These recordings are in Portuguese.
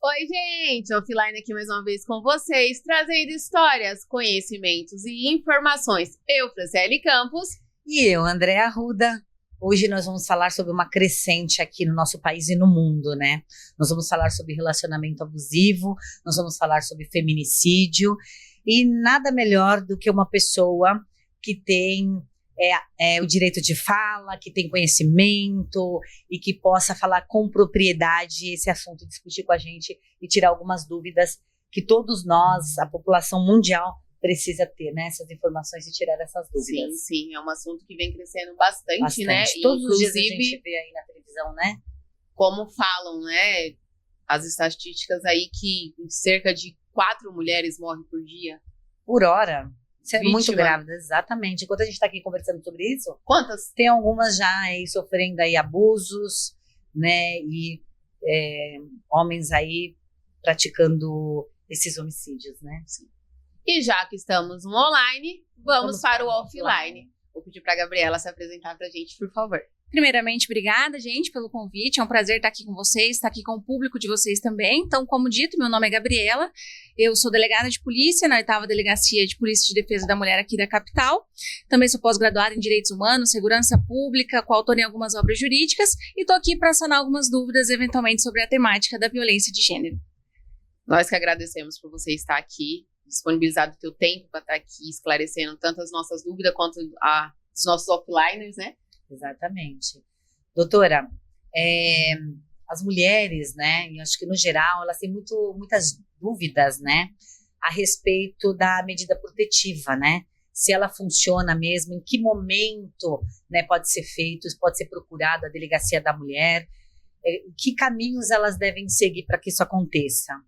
Oi, gente! Offline aqui mais uma vez com vocês, trazendo histórias, conhecimentos e informações. Eu, Franciele Campos. E eu, André Arruda. Hoje nós vamos falar sobre uma crescente aqui no nosso país e no mundo, né? Nós vamos falar sobre relacionamento abusivo, nós vamos falar sobre feminicídio, e nada melhor do que uma pessoa que tem o direito de fala, que tem conhecimento e que possa falar com propriedade esse assunto, discutir com a gente e tirar algumas dúvidas que todos nós, a população mundial, precisa ter, né? Essas informações e tirar essas dúvidas. Sim, é um assunto que vem crescendo bastante, né? Todos os dias a gente vê aí na televisão, né? Como falam, né? As estatísticas aí que cerca de 4 mulheres morrem por dia. Por hora. Isso é Vítima. Muito grávida, exatamente. Enquanto a gente está aqui conversando sobre isso, quantas? Tem algumas já aí sofrendo aí abusos, né? E homens aí praticando esses homicídios, né? Sim. E já que estamos no online, vamos para o offline. Vou pedir para a Gabriela se apresentar para a gente, por favor. Primeiramente, obrigada, gente, pelo convite. É um prazer estar aqui com vocês, estar aqui com o público de vocês também. Então, como dito, meu nome é Gabriela. Eu sou delegada de polícia na 8ª Delegacia de Polícia de Defesa da Mulher aqui da capital. Também sou pós-graduada em Direitos Humanos, Segurança Pública, coautora em algumas obras jurídicas. E estou aqui para sanar algumas dúvidas, eventualmente, sobre a temática da violência de gênero. Nós que agradecemos por você estar aqui, disponibilizado o teu tempo para estar aqui esclarecendo tanto as nossas dúvidas quanto os nossos offliners, né? Exatamente. Doutora, as mulheres, né, e acho que no geral, elas têm muitas dúvidas, né, a respeito da medida protetiva, né, se ela funciona mesmo, em que momento, né, pode ser feito, pode ser procurado a delegacia da mulher, que caminhos elas devem seguir para que isso aconteça?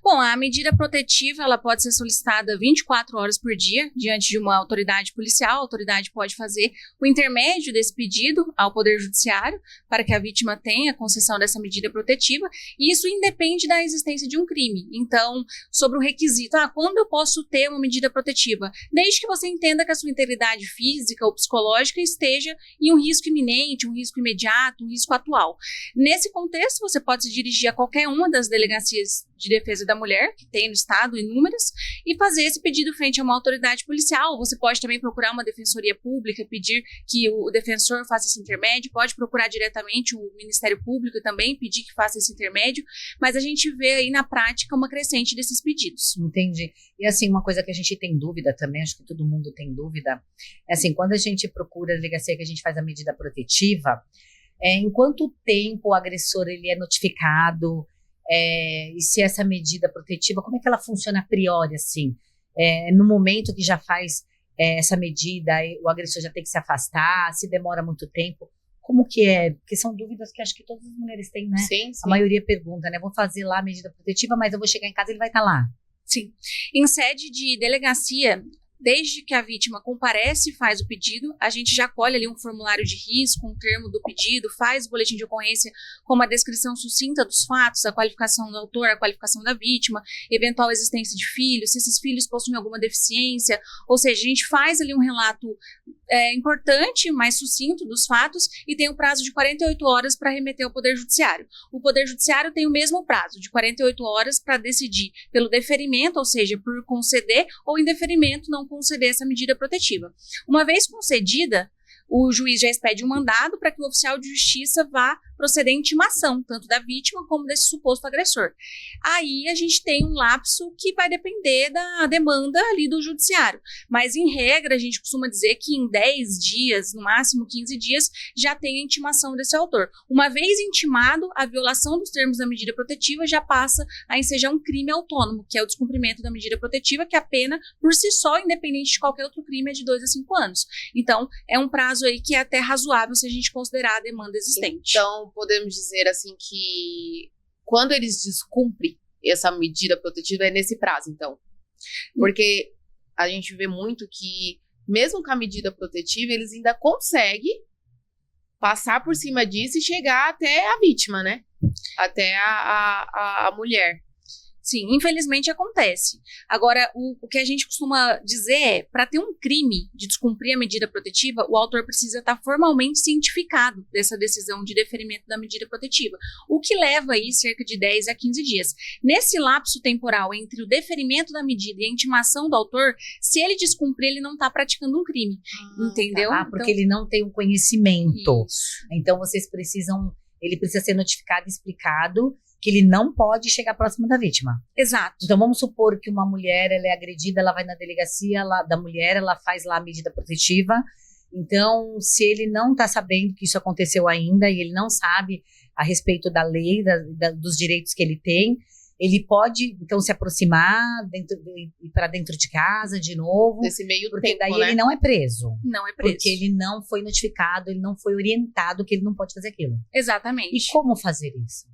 Bom, a medida protetiva ela pode ser solicitada 24 horas por dia diante de uma autoridade policial. A autoridade pode fazer o intermédio desse pedido ao Poder Judiciário para que a vítima tenha concessão dessa medida protetiva, e isso independe da existência de um crime. Então, sobre o requisito, quando eu posso ter uma medida protetiva? Desde que você entenda que a sua integridade física ou psicológica esteja em um risco iminente, um risco imediato, um risco atual. Nesse contexto, você pode se dirigir a qualquer uma das delegacias de defesa da mulher, que tem no estado inúmeras, e fazer esse pedido frente a uma autoridade policial. Você pode também procurar uma defensoria pública, pedir que o defensor faça esse intermédio, pode procurar diretamente o Ministério Público e também pedir que faça esse intermédio, mas a gente vê aí na prática uma crescente desses pedidos. Entendi. E assim, uma coisa que a gente tem dúvida também, acho que todo mundo tem dúvida, é assim, quando a gente procura a delegacia que a gente faz a medida protetiva, em quanto tempo o agressor ele é notificado, e se essa medida protetiva, como é que ela funciona a priori, assim? No momento que já faz essa medida, o agressor já tem que se afastar, se demora muito tempo, como que é? Porque são dúvidas que acho que todas as mulheres têm, né? Sim. A maioria pergunta, né? Vou fazer lá a medida protetiva, mas eu vou chegar em casa e ele vai estar lá. Sim. Em sede de delegacia, desde que a vítima comparece e faz o pedido, a gente já colhe ali um formulário de risco, um termo do pedido, faz o boletim de ocorrência com uma descrição sucinta dos fatos, a qualificação do autor, a qualificação da vítima, eventual existência de filhos, se esses filhos possuem alguma deficiência, ou seja, a gente faz ali um relato importante, mais sucinto dos fatos, e tem um prazo de 48 horas para remeter ao Poder Judiciário. O Poder Judiciário tem o mesmo prazo, de 48 horas, para decidir pelo deferimento, ou seja, por conceder, ou em deferimento não conceder essa medida protetiva. Uma vez concedida, o juiz já expede um mandado para que o oficial de justiça vá proceder à intimação, tanto da vítima como desse suposto agressor. Aí a gente tem um lapso que vai depender da demanda ali do judiciário, mas em regra a gente costuma dizer que em 10 dias, no máximo 15 dias, já tem a intimação desse autor. Uma vez intimado, a violação dos termos da medida protetiva já passa a ensejar um crime autônomo, que é o descumprimento da medida protetiva, que a pena, por si só, independente de qualquer outro crime, é de 2 a 5 anos. Então, é um prazo aí que é até razoável se a gente considerar a demanda existente. Então, podemos dizer assim que quando eles descumprem essa medida protetiva é nesse prazo, então. Porque a gente vê muito que, mesmo com a medida protetiva, eles ainda conseguem passar por cima disso e chegar até a vítima, né? Até a mulher. Sim, infelizmente acontece. Agora, o que a gente costuma dizer é, para ter um crime de descumprir a medida protetiva, o autor precisa estar formalmente cientificado dessa decisão de deferimento da medida protetiva, o que leva aí cerca de 10 a 15 dias. Nesse lapso temporal entre o deferimento da medida e a intimação do autor, se ele descumprir, ele não está praticando um crime, entendeu? Tá, porque ele não tem o conhecimento. Isso. Então, ele precisa ser notificado e explicado que ele não pode chegar próximo da vítima. Exato. Então, vamos supor que uma mulher, ela é agredida, ela vai na delegacia da mulher, ela faz lá a medida protetiva. Então, se ele não está sabendo que isso aconteceu ainda e ele não sabe a respeito da lei, dos direitos que ele tem, ele pode, então, se aproximar, ir para dentro de casa de novo. Nesse meio porque tempo, daí né? ele não é preso. Não é preso. Porque ele não foi notificado, ele não foi orientado que ele não pode fazer aquilo. Exatamente. E como fazer isso?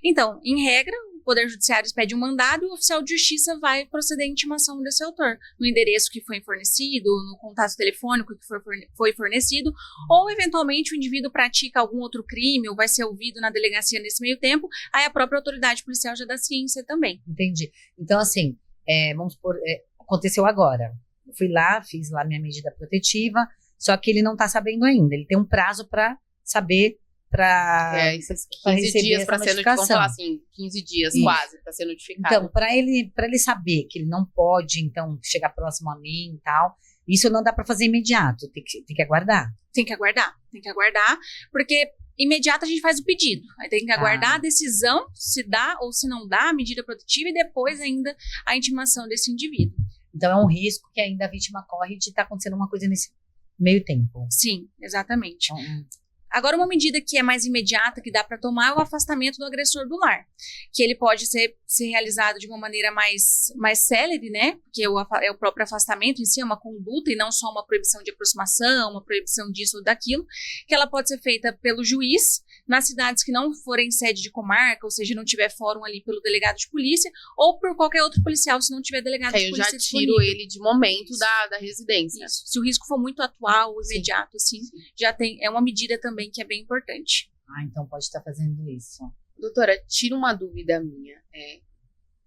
Então, em regra, o Poder Judiciário expede um mandado e o oficial de justiça vai proceder à intimação desse autor, no endereço que foi fornecido, no contato telefônico que foi fornecido, ou eventualmente o indivíduo pratica algum outro crime ou vai ser ouvido na delegacia nesse meio tempo, aí a própria autoridade policial já dá ciência também. Entendi. Então, assim, vamos supor, aconteceu agora. Eu fui lá, fiz lá minha medida protetiva, só que ele não está sabendo ainda. Ele tem um prazo para saber, para esses 15 receber dias essa para ser notificado. Vamos falar assim, 15 dias Isso. quase para ser notificado. Então, para ele saber que ele não pode, então, chegar próximo a mim e tal, isso não dá para fazer imediato, tem que aguardar. Tem que aguardar, porque imediato a gente faz o pedido. Aí tem que aguardar a decisão, se dá ou se não dá a medida protetiva e depois ainda a intimação desse indivíduo. Então, é um risco que ainda a vítima corre de estar acontecendo uma coisa nesse meio tempo. Sim, exatamente. Então, Agora, uma medida que é mais imediata, que dá para tomar, é o afastamento do agressor do lar. Que ele pode ser realizado de uma maneira mais célere, né? Porque é o próprio afastamento em si, é uma conduta e não só uma proibição de aproximação, uma proibição disso ou daquilo, que ela pode ser feita pelo juiz, nas cidades que não forem sede de comarca, ou seja, não tiver fórum ali pelo delegado de polícia, ou por qualquer outro policial, se não tiver delegado de polícia eu já tiro ele de momento da residência. Isso. Se o risco for muito atual, imediato, Sim. assim, já é uma medida também que é bem importante. então pode estar fazendo isso. Doutora, tira uma dúvida minha.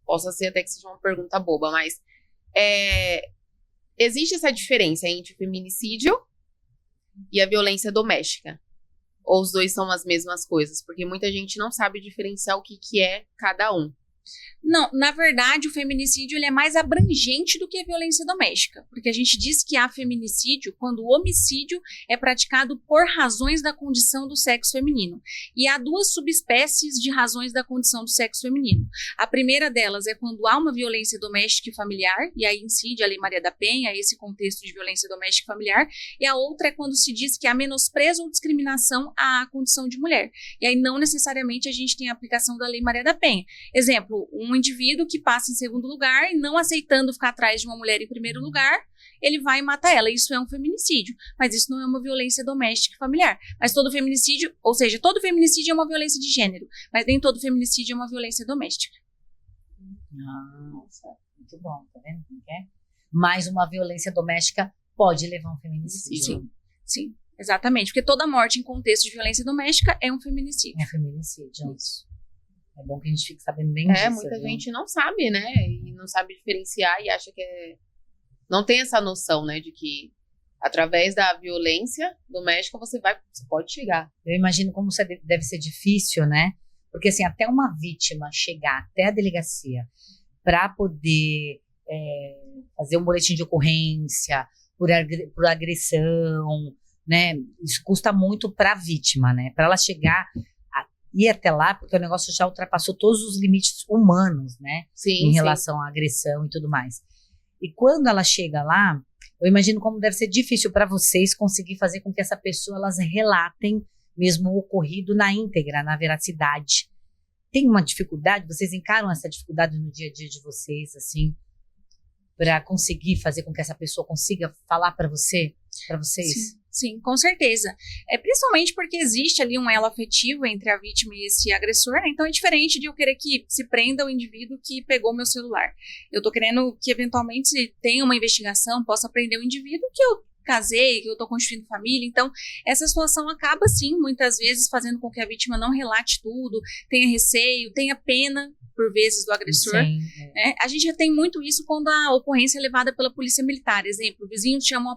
Posso ser até que seja uma pergunta boba, mas existe essa diferença entre o feminicídio e a violência doméstica? Ou os dois são as mesmas coisas? Porque muita gente não sabe diferenciar o que é cada um. Não, na verdade, o feminicídio ele é mais abrangente do que a violência doméstica, porque a gente diz que há feminicídio quando o homicídio é praticado por razões da condição do sexo feminino. E há duas subespécies de razões da condição do sexo feminino. A primeira delas é quando há uma violência doméstica e familiar, e aí incide a Lei Maria da Penha, esse contexto de violência doméstica e familiar, e a outra é quando se diz que há menosprezo ou discriminação à condição de mulher. E aí não necessariamente a gente tem a aplicação da Lei Maria da Penha. Exemplo, um indivíduo que passa em segundo lugar e não aceitando ficar atrás de uma mulher em primeiro lugar, ele vai e mata ela. Isso é um feminicídio, mas isso não é uma violência doméstica e familiar. Mas todo feminicídio, ou seja, todo feminicídio é uma violência de gênero, mas nem todo feminicídio é uma violência doméstica. Nossa, muito bom, tá vendo como que é? Mas uma violência doméstica pode levar a um feminicídio. Sim, exatamente, porque toda morte em contexto de violência doméstica é um feminicídio. É feminicídio. Isso. É bom que a gente fique sabendo bem disso. Muita gente não sabe, né? E não sabe diferenciar e acha que não tem essa noção, né? De que através da violência doméstica você pode chegar. Eu imagino como isso deve ser difícil, né? Porque assim, até uma vítima chegar até a delegacia para poder fazer um boletim de ocorrência por agressão, né? Isso custa muito para a vítima, né? Para ela chegar ir até lá, porque o negócio já ultrapassou todos os limites humanos, né? Sim, em relação à agressão e tudo mais. E quando ela chega lá, eu imagino como deve ser difícil para vocês conseguir fazer com que essa pessoa, elas relatem mesmo o ocorrido na íntegra, na veracidade. Tem uma dificuldade? Vocês encaram essa dificuldade no dia a dia de vocês, assim, para conseguir fazer com que essa pessoa consiga falar para vocês? Sim, com certeza. Principalmente porque existe ali um elo afetivo entre a vítima e esse agressor, né? Então é diferente de eu querer que se prenda o indivíduo que pegou meu celular. Eu tô querendo que eventualmente tenha uma investigação, possa prender o indivíduo que eu casei, que eu tô construindo família. Então essa situação acaba sim, muitas vezes, fazendo com que a vítima não relate tudo, tenha receio, tenha pena por vezes, do agressor. Sim, Né? A gente já tem muito isso quando a ocorrência é levada pela polícia militar. Exemplo, vizinhos chamam a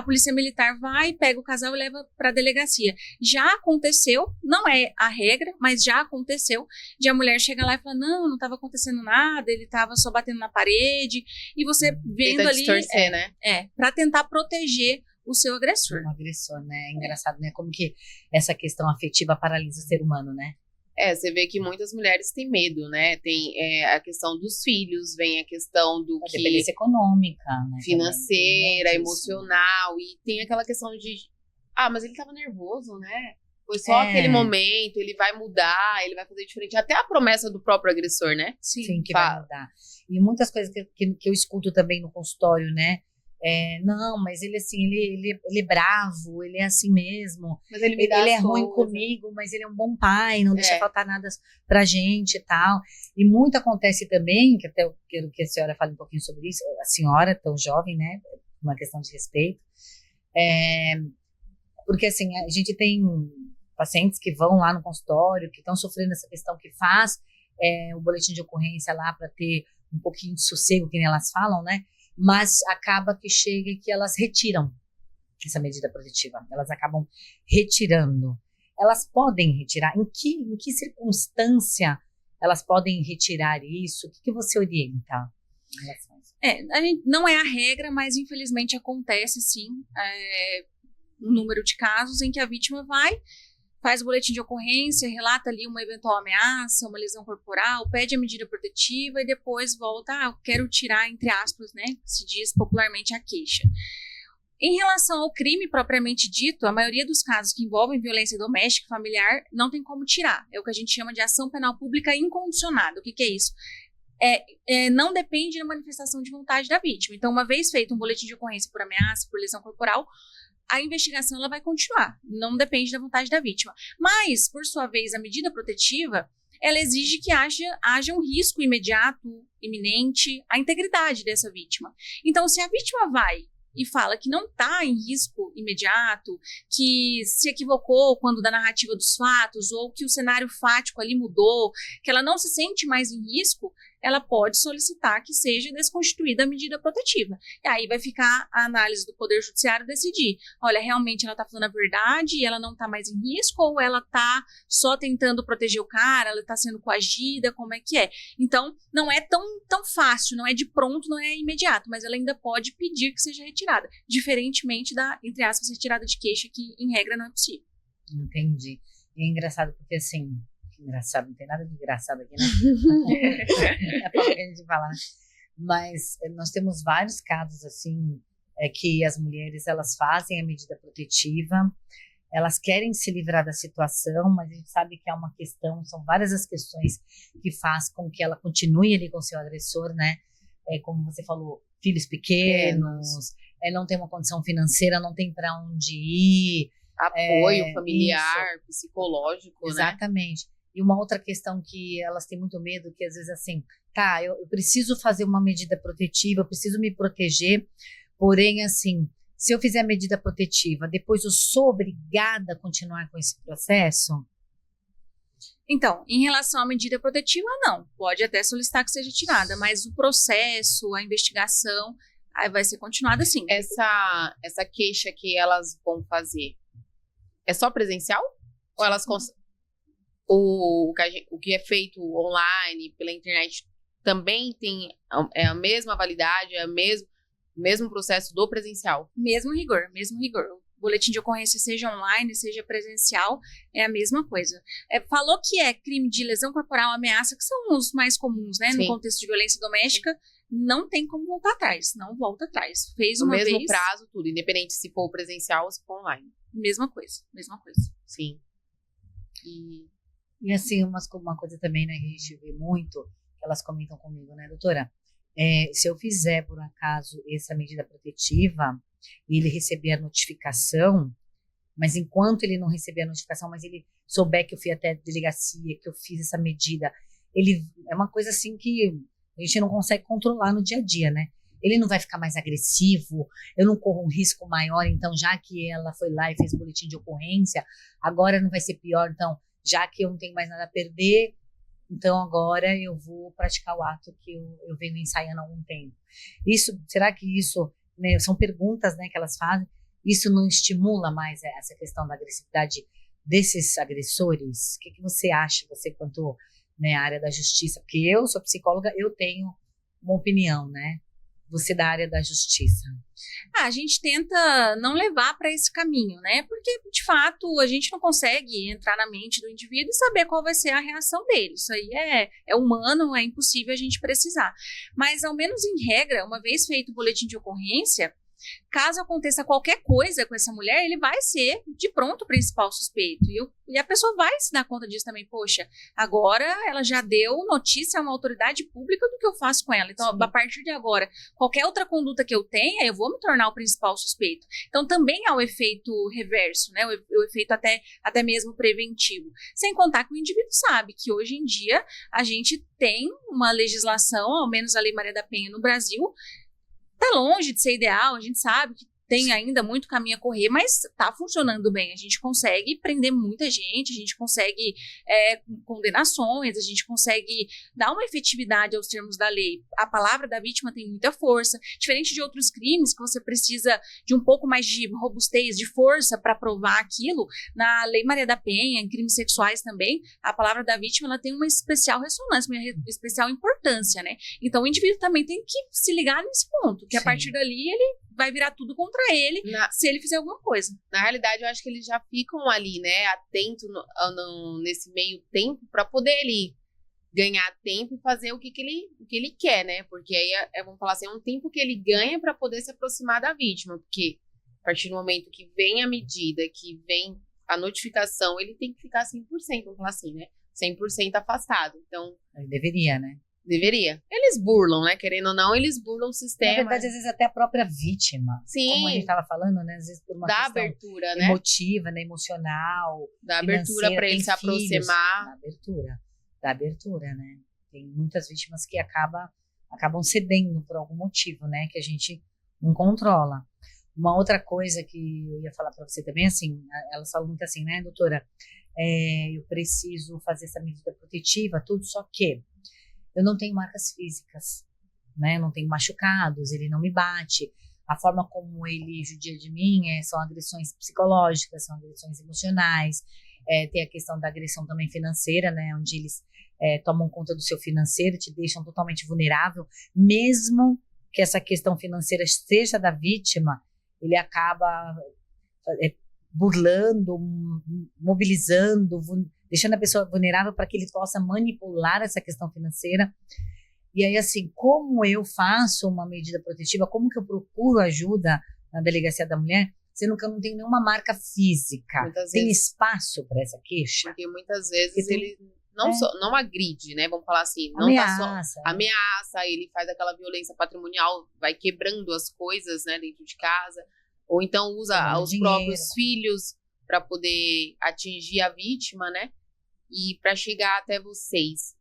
polícia militar vai, pega o casal e leva para a delegacia. Já aconteceu, não é a regra, mas já aconteceu, de a mulher chegar lá e falar, não estava acontecendo nada, ele estava só batendo na parede, e você vendo Tenta ali, distorcer, né? para tentar proteger o seu agressor. um agressor, né? É engraçado, né? Como que essa questão afetiva paralisa o ser humano, né? Você vê que muitas mulheres têm medo, né? Tem a questão dos filhos, vem a questão do A que dependência econômica, né? financeira, Também tem muito isso, né? emocional, e tem aquela questão de, mas ele tava nervoso, né? Foi só aquele momento, ele vai mudar, ele vai fazer diferente. Até a promessa do próprio agressor, né? Sim, que vai mudar. E muitas coisas que eu escuto também no consultório, né? Não, mas ele assim, ele é bravo, ele é assim mesmo. Mas ele me dá Ele é as ruim coisas. comigo, mas ele é um bom pai, não deixa faltar nada pra gente e tal. E muito acontece também, que até eu quero que a senhora fale um pouquinho sobre isso, a senhora tão jovem, né? Uma questão de respeito. Porque assim, a gente tem pacientes que vão lá no consultório, que estão sofrendo essa questão, que faz o boletim de ocorrência lá para ter um pouquinho de sossego, que nem elas falam, né? Mas acaba que chega e que elas retiram essa medida protetiva. Elas acabam retirando. Elas podem retirar? Em que circunstância elas podem retirar isso? O que você orienta em relação a isso? A gente, não é a regra, mas infelizmente acontece sim um número de casos em que a vítima faz o boletim de ocorrência, relata ali uma eventual ameaça, uma lesão corporal, pede a medida protetiva e depois volta, eu quero tirar, entre aspas, né, se diz popularmente, a queixa. Em relação ao crime propriamente dito, a maioria dos casos que envolvem violência doméstica e familiar não tem como tirar. É o que a gente chama de ação penal pública incondicionada. O que é isso? Não depende da manifestação de vontade da vítima. Então, uma vez feito um boletim de ocorrência por ameaça, por lesão corporal, a investigação ela vai continuar, não depende da vontade da vítima. Mas, por sua vez, a medida protetiva, ela exige que haja um risco imediato, iminente, à integridade dessa vítima. Então, se a vítima vai e fala que não está em risco imediato, que se equivocou quando da narrativa dos fatos, ou que o cenário fático ali mudou, que ela não se sente mais em risco, ela pode solicitar que seja desconstituída a medida protetiva. E aí vai ficar a análise do Poder Judiciário decidir, olha, realmente ela está falando a verdade e ela não está mais em risco, ou ela está só tentando proteger o cara, ela está sendo coagida, como é que é? Então, não é tão fácil, não é de pronto, não é imediato, mas ela ainda pode pedir que seja retirada, diferentemente da, entre aspas, retirada de queixa, que em regra não é possível. Entendi. E é engraçado porque assim, engraçado, não tem nada de engraçado aqui, né? É a forma que a gente fala. Mas nós temos vários casos assim, que as mulheres elas fazem a medida protetiva, elas querem se livrar da situação, mas a gente sabe que é uma questão, são várias as questões que faz com que ela continue ali com o seu agressor, né? Como você falou, filhos pequenos, não tem uma condição financeira, não tem para onde ir. Apoio familiar, psicológico, exatamente. Né? E uma outra questão que elas têm muito medo, que às vezes assim, eu preciso fazer uma medida protetiva, eu preciso me proteger, porém assim, se eu fizer a medida protetiva, depois eu sou obrigada a continuar com esse processo? Então, em relação à medida protetiva, não. Pode até solicitar que seja tirada, mas o processo, a investigação, aí vai ser continuada sim. Essa queixa que elas vão fazer, é só presencial? Ou elas o que é feito online, pela internet, também tem a mesma validade, o mesmo processo do presencial? Mesmo rigor. O boletim de ocorrência, seja online, seja presencial, é a mesma coisa. Falou que é crime de lesão corporal, ameaça, que são os mais comuns, né? Sim. No contexto de violência doméstica, não tem como voltar atrás, não volta atrás. Fez uma vez... No mesmo prazo, tudo, independente se for presencial ou se for online. Mesma coisa. Sim. E assim, uma coisa também, né, que a gente vê muito, que elas comentam comigo, né, doutora? Se eu fizer, por acaso, essa medida protetiva, e ele receber a notificação, mas enquanto ele não receber a notificação, mas ele souber que eu fui até a delegacia, que eu fiz essa medida, é uma coisa assim que a gente não consegue controlar no dia a dia, né? Ele não vai ficar mais agressivo, eu não corro um risco maior, então já que ela foi lá e fez boletim de ocorrência, agora não vai ser pior, então já que eu não tenho mais nada a perder, então agora eu vou praticar o ato que eu venho ensaiando há algum tempo. Será que isso, né, são perguntas, né, que elas fazem, isso não estimula mais essa questão da agressividade desses agressores? O que você acha, você quanto, né, área da justiça? Porque eu sou psicóloga, eu tenho uma opinião, né? Você da área da justiça. A gente tenta não levar para esse caminho, né? Porque, de fato, a gente não consegue entrar na mente do indivíduo e saber qual vai ser a reação dele. Isso aí é humano, é impossível a gente precisar. Mas, ao menos em regra, uma vez feito o boletim de ocorrência, caso aconteça qualquer coisa com essa mulher, ele vai ser de pronto o principal suspeito. E a pessoa vai se dar conta disso também. Poxa, agora ela já deu notícia a uma autoridade pública do que eu faço com ela. Então, a partir de agora, qualquer outra conduta que eu tenha, eu vou me tornar o principal suspeito. Então, também há o efeito reverso, né? O efeito até mesmo preventivo. Sem contar que o indivíduo sabe que hoje em dia a gente tem uma legislação, ao menos a Lei Maria da Penha no Brasil, tá longe de ser ideal, a gente sabe que tem ainda muito caminho a correr, mas tá funcionando bem. A gente consegue prender muita gente, a gente consegue condenações, a gente consegue dar uma efetividade aos termos da lei. A palavra da vítima tem muita força, diferente de outros crimes que você precisa de um pouco mais de robustez, de força para provar aquilo. Na Lei Maria da Penha, em crimes sexuais também, a palavra da vítima ela tem uma especial ressonância, uma especial importância, né? Então o indivíduo também tem que se ligar nesse ponto, que a partir dali ele vai virar tudo contra ele se ele fizer alguma coisa. Na realidade, eu acho que eles já ficam ali, né, atentos nesse meio tempo para poder ele ganhar tempo e fazer o que ele quer, né? Porque aí, vamos falar assim, é um tempo que ele ganha para poder se aproximar da vítima, porque a partir do momento que vem a medida, que vem a notificação, ele tem que ficar 100%, vamos falar assim, né? 100% afastado. Então, ele deveria, né? Deveria. Eles burlam, né? Querendo ou não, eles burlam o sistema. Na verdade, às vezes até a própria vítima. Sim. Como a gente estava falando, né? Às vezes por uma dá questão abertura, né? Emotiva, né? Emocional. Dá abertura para ele se aproximar. Dá abertura, né? Tem muitas vítimas que acabam cedendo por algum motivo, né? Que a gente não controla. Uma outra coisa que eu ia falar para você também, assim, elas falam muito assim, né, doutora? Eu preciso fazer essa medida protetiva, tudo, só que eu não tenho marcas físicas, né? Eu não tenho machucados, ele não me bate. A forma como ele judia de mim são agressões psicológicas, são agressões emocionais. Tem a questão da agressão também financeira, né? Onde eles tomam conta do seu financeiro, te deixam totalmente vulnerável. Mesmo que essa questão financeira seja da vítima, ele acaba burlando, mobilizando, deixando a pessoa vulnerável para que ele possa manipular essa questão financeira. E aí, assim, como eu faço uma medida protetiva, como que eu procuro ajuda na Delegacia da Mulher, sendo que eu não tenho nenhuma marca física? Tem espaço para essa queixa? Porque muitas vezes ele não agride, né? Vamos falar assim. Não ameaça. Ameaça, ele faz aquela violência patrimonial, vai quebrando as coisas, né, dentro de casa. Ou então usa os próprios filhos para poder atingir a vítima, né? E para chegar até vocês,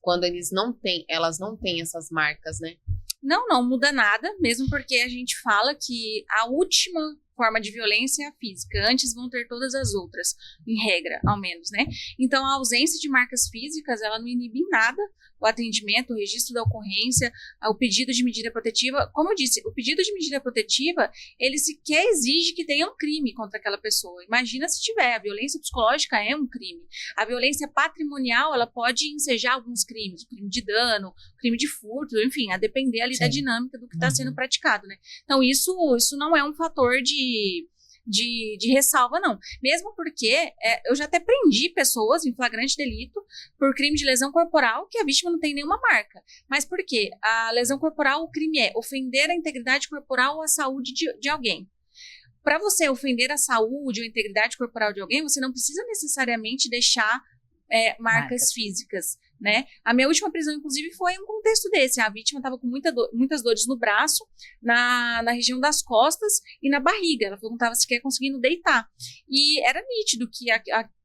quando elas não têm essas marcas, né? Não muda nada, mesmo porque a gente fala que a última forma de violência é a física. Antes vão ter todas as outras, em regra, ao menos, né? Então, a ausência de marcas físicas, ela não inibe em nada o atendimento, o registro da ocorrência, o pedido de medida protetiva. Como eu disse, o pedido de medida protetiva, ele sequer exige que tenha um crime contra aquela pessoa. Imagina se tiver. A violência psicológica é um crime. A violência patrimonial, ela pode ensejar alguns crimes, o crime de dano, o crime de furto, enfim, a depender ali da dinâmica do que está sendo praticado, né? Então, isso não é um fator de ressalva, não. Mesmo porque eu já até prendi pessoas em flagrante delito por crime de lesão corporal que a vítima não tem nenhuma marca. Mas por quê? A lesão corporal, o crime é ofender a integridade corporal ou a saúde de alguém. Para você ofender a saúde ou a integridade corporal de alguém, você não precisa necessariamente deixar marcas físicas, né? A minha última prisão, inclusive, foi um contexto desse. A vítima estava com muitas dores no braço, na região das costas e na barriga. Ela falou que não estava sequer conseguindo deitar. E era nítido que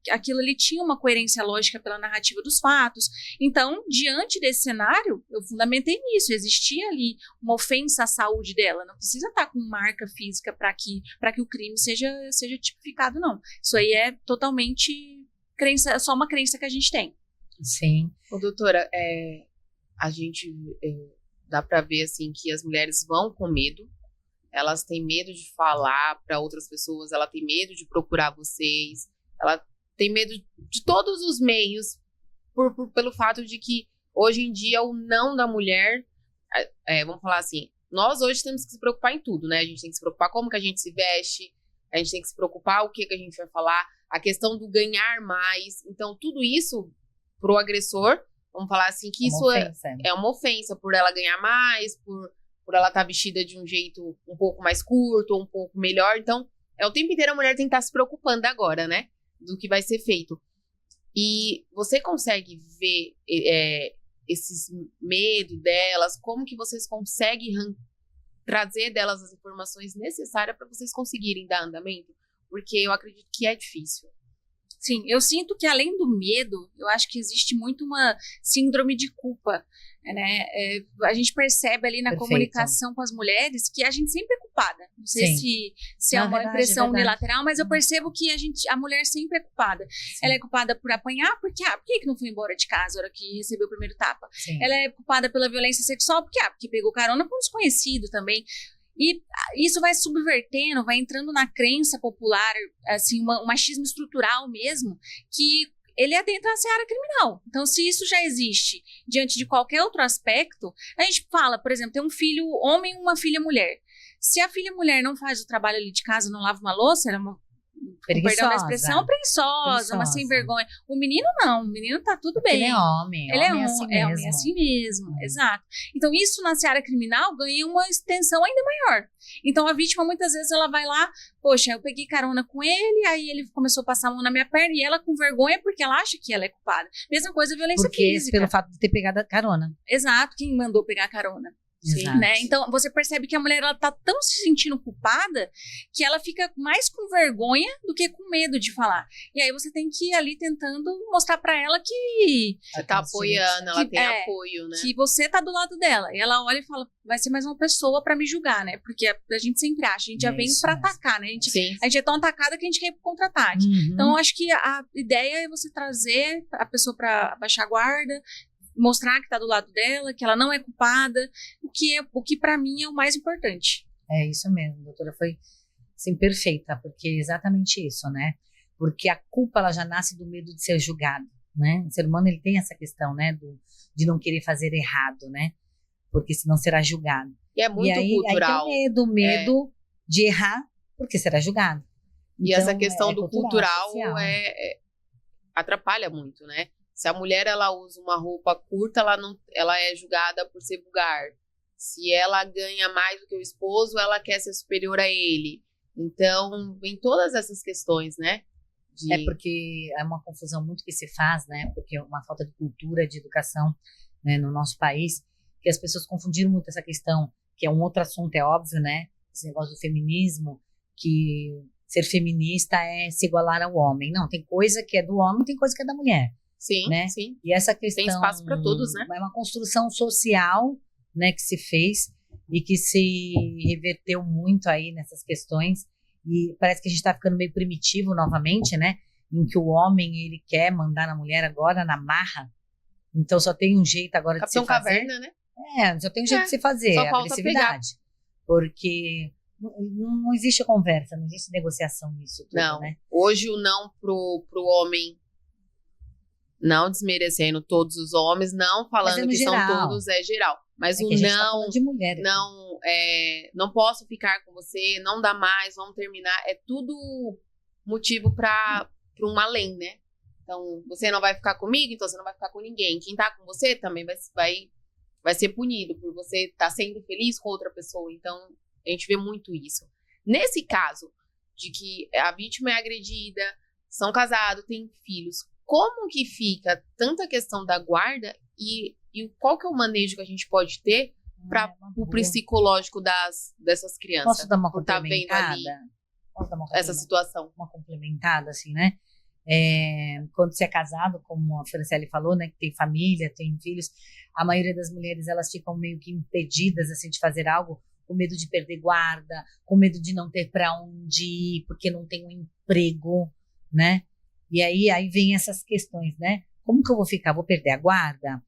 aquilo ali tinha uma coerência lógica pela narrativa dos fatos. Então, diante desse cenário, eu fundamentei nisso. Existia ali uma ofensa à saúde dela. Não precisa estar com marca física para que o crime seja tipificado, não. Isso aí é totalmente só uma crença que a gente tem. Sim. Ô, doutora, a gente dá para ver assim que as mulheres vão com medo, elas têm medo de falar para outras pessoas, ela tem medo de procurar vocês, ela tem medo de todos os meios pelo fato de que hoje em dia o não da mulher, vamos falar assim, nós hoje temos que se preocupar em tudo, né? A gente tem que se preocupar como que a gente se veste, a gente tem que se preocupar o que a gente vai falar, a questão do ganhar mais. Então, tudo isso pro agressor, vamos falar assim, que isso é uma ofensa por ela ganhar mais, por ela estar vestida de um jeito um pouco mais curto, ou um pouco melhor. Então, o tempo inteiro a mulher tem que estar se preocupando agora, né? Do que vai ser feito. E você consegue ver esses medos delas, como que vocês conseguem trazer delas as informações necessárias para vocês conseguirem dar andamento? Porque eu acredito que é difícil. Sim, eu sinto que além do medo, eu acho que existe muito uma síndrome de culpa, né? A gente percebe ali na comunicação com as mulheres que a gente sempre é culpada. Não sei se é uma impressão unilateral, mas eu percebo que a mulher sempre é culpada. Sim. Ela é culpada por apanhar, porque por que não foi embora de casa na hora que recebeu o primeiro tapa? Sim. Ela é culpada pela violência sexual, porque pegou carona com um desconhecido também. E isso vai subvertendo, vai entrando na crença popular, assim, um machismo estrutural mesmo, que ele adentra a seara criminal. Então, se isso já existe diante de qualquer outro aspecto, a gente fala, por exemplo, tem um filho homem e uma filha mulher. Se a filha mulher não faz o trabalho ali de casa, não lava uma louça, ela é uma perdão da expressão, preguiçosa, uma sem vergonha. O menino não, o menino tá tudo bem. Ele é homem, ele é homem assim mesmo, exato. Então isso na seara criminal ganha uma extensão ainda maior. Então a vítima muitas vezes ela vai lá, poxa, eu peguei carona com ele, aí ele começou a passar a mão na minha perna e ela com vergonha porque ela acha que ela é culpada. Mesma coisa a violência física. Pelo fato de ter pegado a carona. Exato, quem mandou pegar a carona. Sim, né? Então você percebe que a mulher ela tá tão se sentindo culpada que ela fica mais com vergonha do que com medo de falar. E aí você tem que ir ali tentando mostrar pra ela que você tá apoiando, ela tem apoio, né? Que você tá do lado dela. E ela olha e fala, vai ser mais uma pessoa pra me julgar, né? Porque a gente sempre acha, a gente já vem pra atacar, né? A gente é tão atacada que a gente quer ir pro contra-ataque. Então eu acho que a ideia é você trazer a pessoa pra baixar a guarda, mostrar que tá do lado dela, que ela não é culpada, o que para mim é o mais importante. É isso mesmo, doutora, foi assim, perfeita, porque é exatamente isso, né? Porque a culpa ela já nasce do medo de ser julgado, né? O ser humano ele tem essa questão, né, de não querer fazer errado, né? Porque senão será julgado. E é muito cultural. Aí tem medo de errar, porque será julgado. E então, essa questão do cultural atrapalha muito, né? Se a mulher ela usa uma roupa curta, ela é julgada por ser vulgar. Se ela ganha mais do que o esposo, ela quer ser superior a ele. Então, vem todas essas questões, né? É porque é uma confusão muito que se faz, né? Porque é uma falta de cultura, de educação, né, no nosso país, que as pessoas confundiram muito essa questão, que é um outro assunto, é óbvio, né? Esse negócio do feminismo, que ser feminista é se igualar ao homem. Não, tem coisa que é do homem, tem coisa que é da mulher. Sim, né? Sim. E essa questão tem espaço para todos, né? É uma construção social, né, que se fez e que se reverteu muito aí nessas questões. E parece que a gente está ficando meio primitivo novamente, né? Em que o homem ele quer mandar na mulher agora na marra. Então só tem um jeito agora de se fazer. Caverna, né? Só tem um jeito de se fazer, a agressividade. Porque não existe conversa, não existe negociação nisso tudo, não. Né? Hoje o não pro homem, não desmerecendo todos os homens, não falando que geral. São todos, é geral. Mas o não, de mulher não posso ficar com você, não dá mais, vamos terminar. É tudo motivo para um além, né? Então, você não vai ficar comigo, então você não vai ficar com ninguém. Quem tá com você também vai ser punido por você estar sendo feliz com outra pessoa. Então, a gente vê muito isso. Nesse caso, de que a vítima é agredida, são casados, têm filhos, como que fica tanta questão da guarda e qual que é o manejo que a gente pode ter para o psicológico dessas crianças? Posso dar uma por estar vendo ali essa situação? Uma complementada, assim, né? Quando você é casado, como a Franciele falou, né, que tem família, tem filhos, a maioria das mulheres, elas ficam meio que impedidas, assim, de fazer algo, com medo de perder guarda, com medo de não ter para onde ir, porque não tem um emprego, né? E aí vem essas questões, né? Como que eu vou ficar? Vou perder a guarda?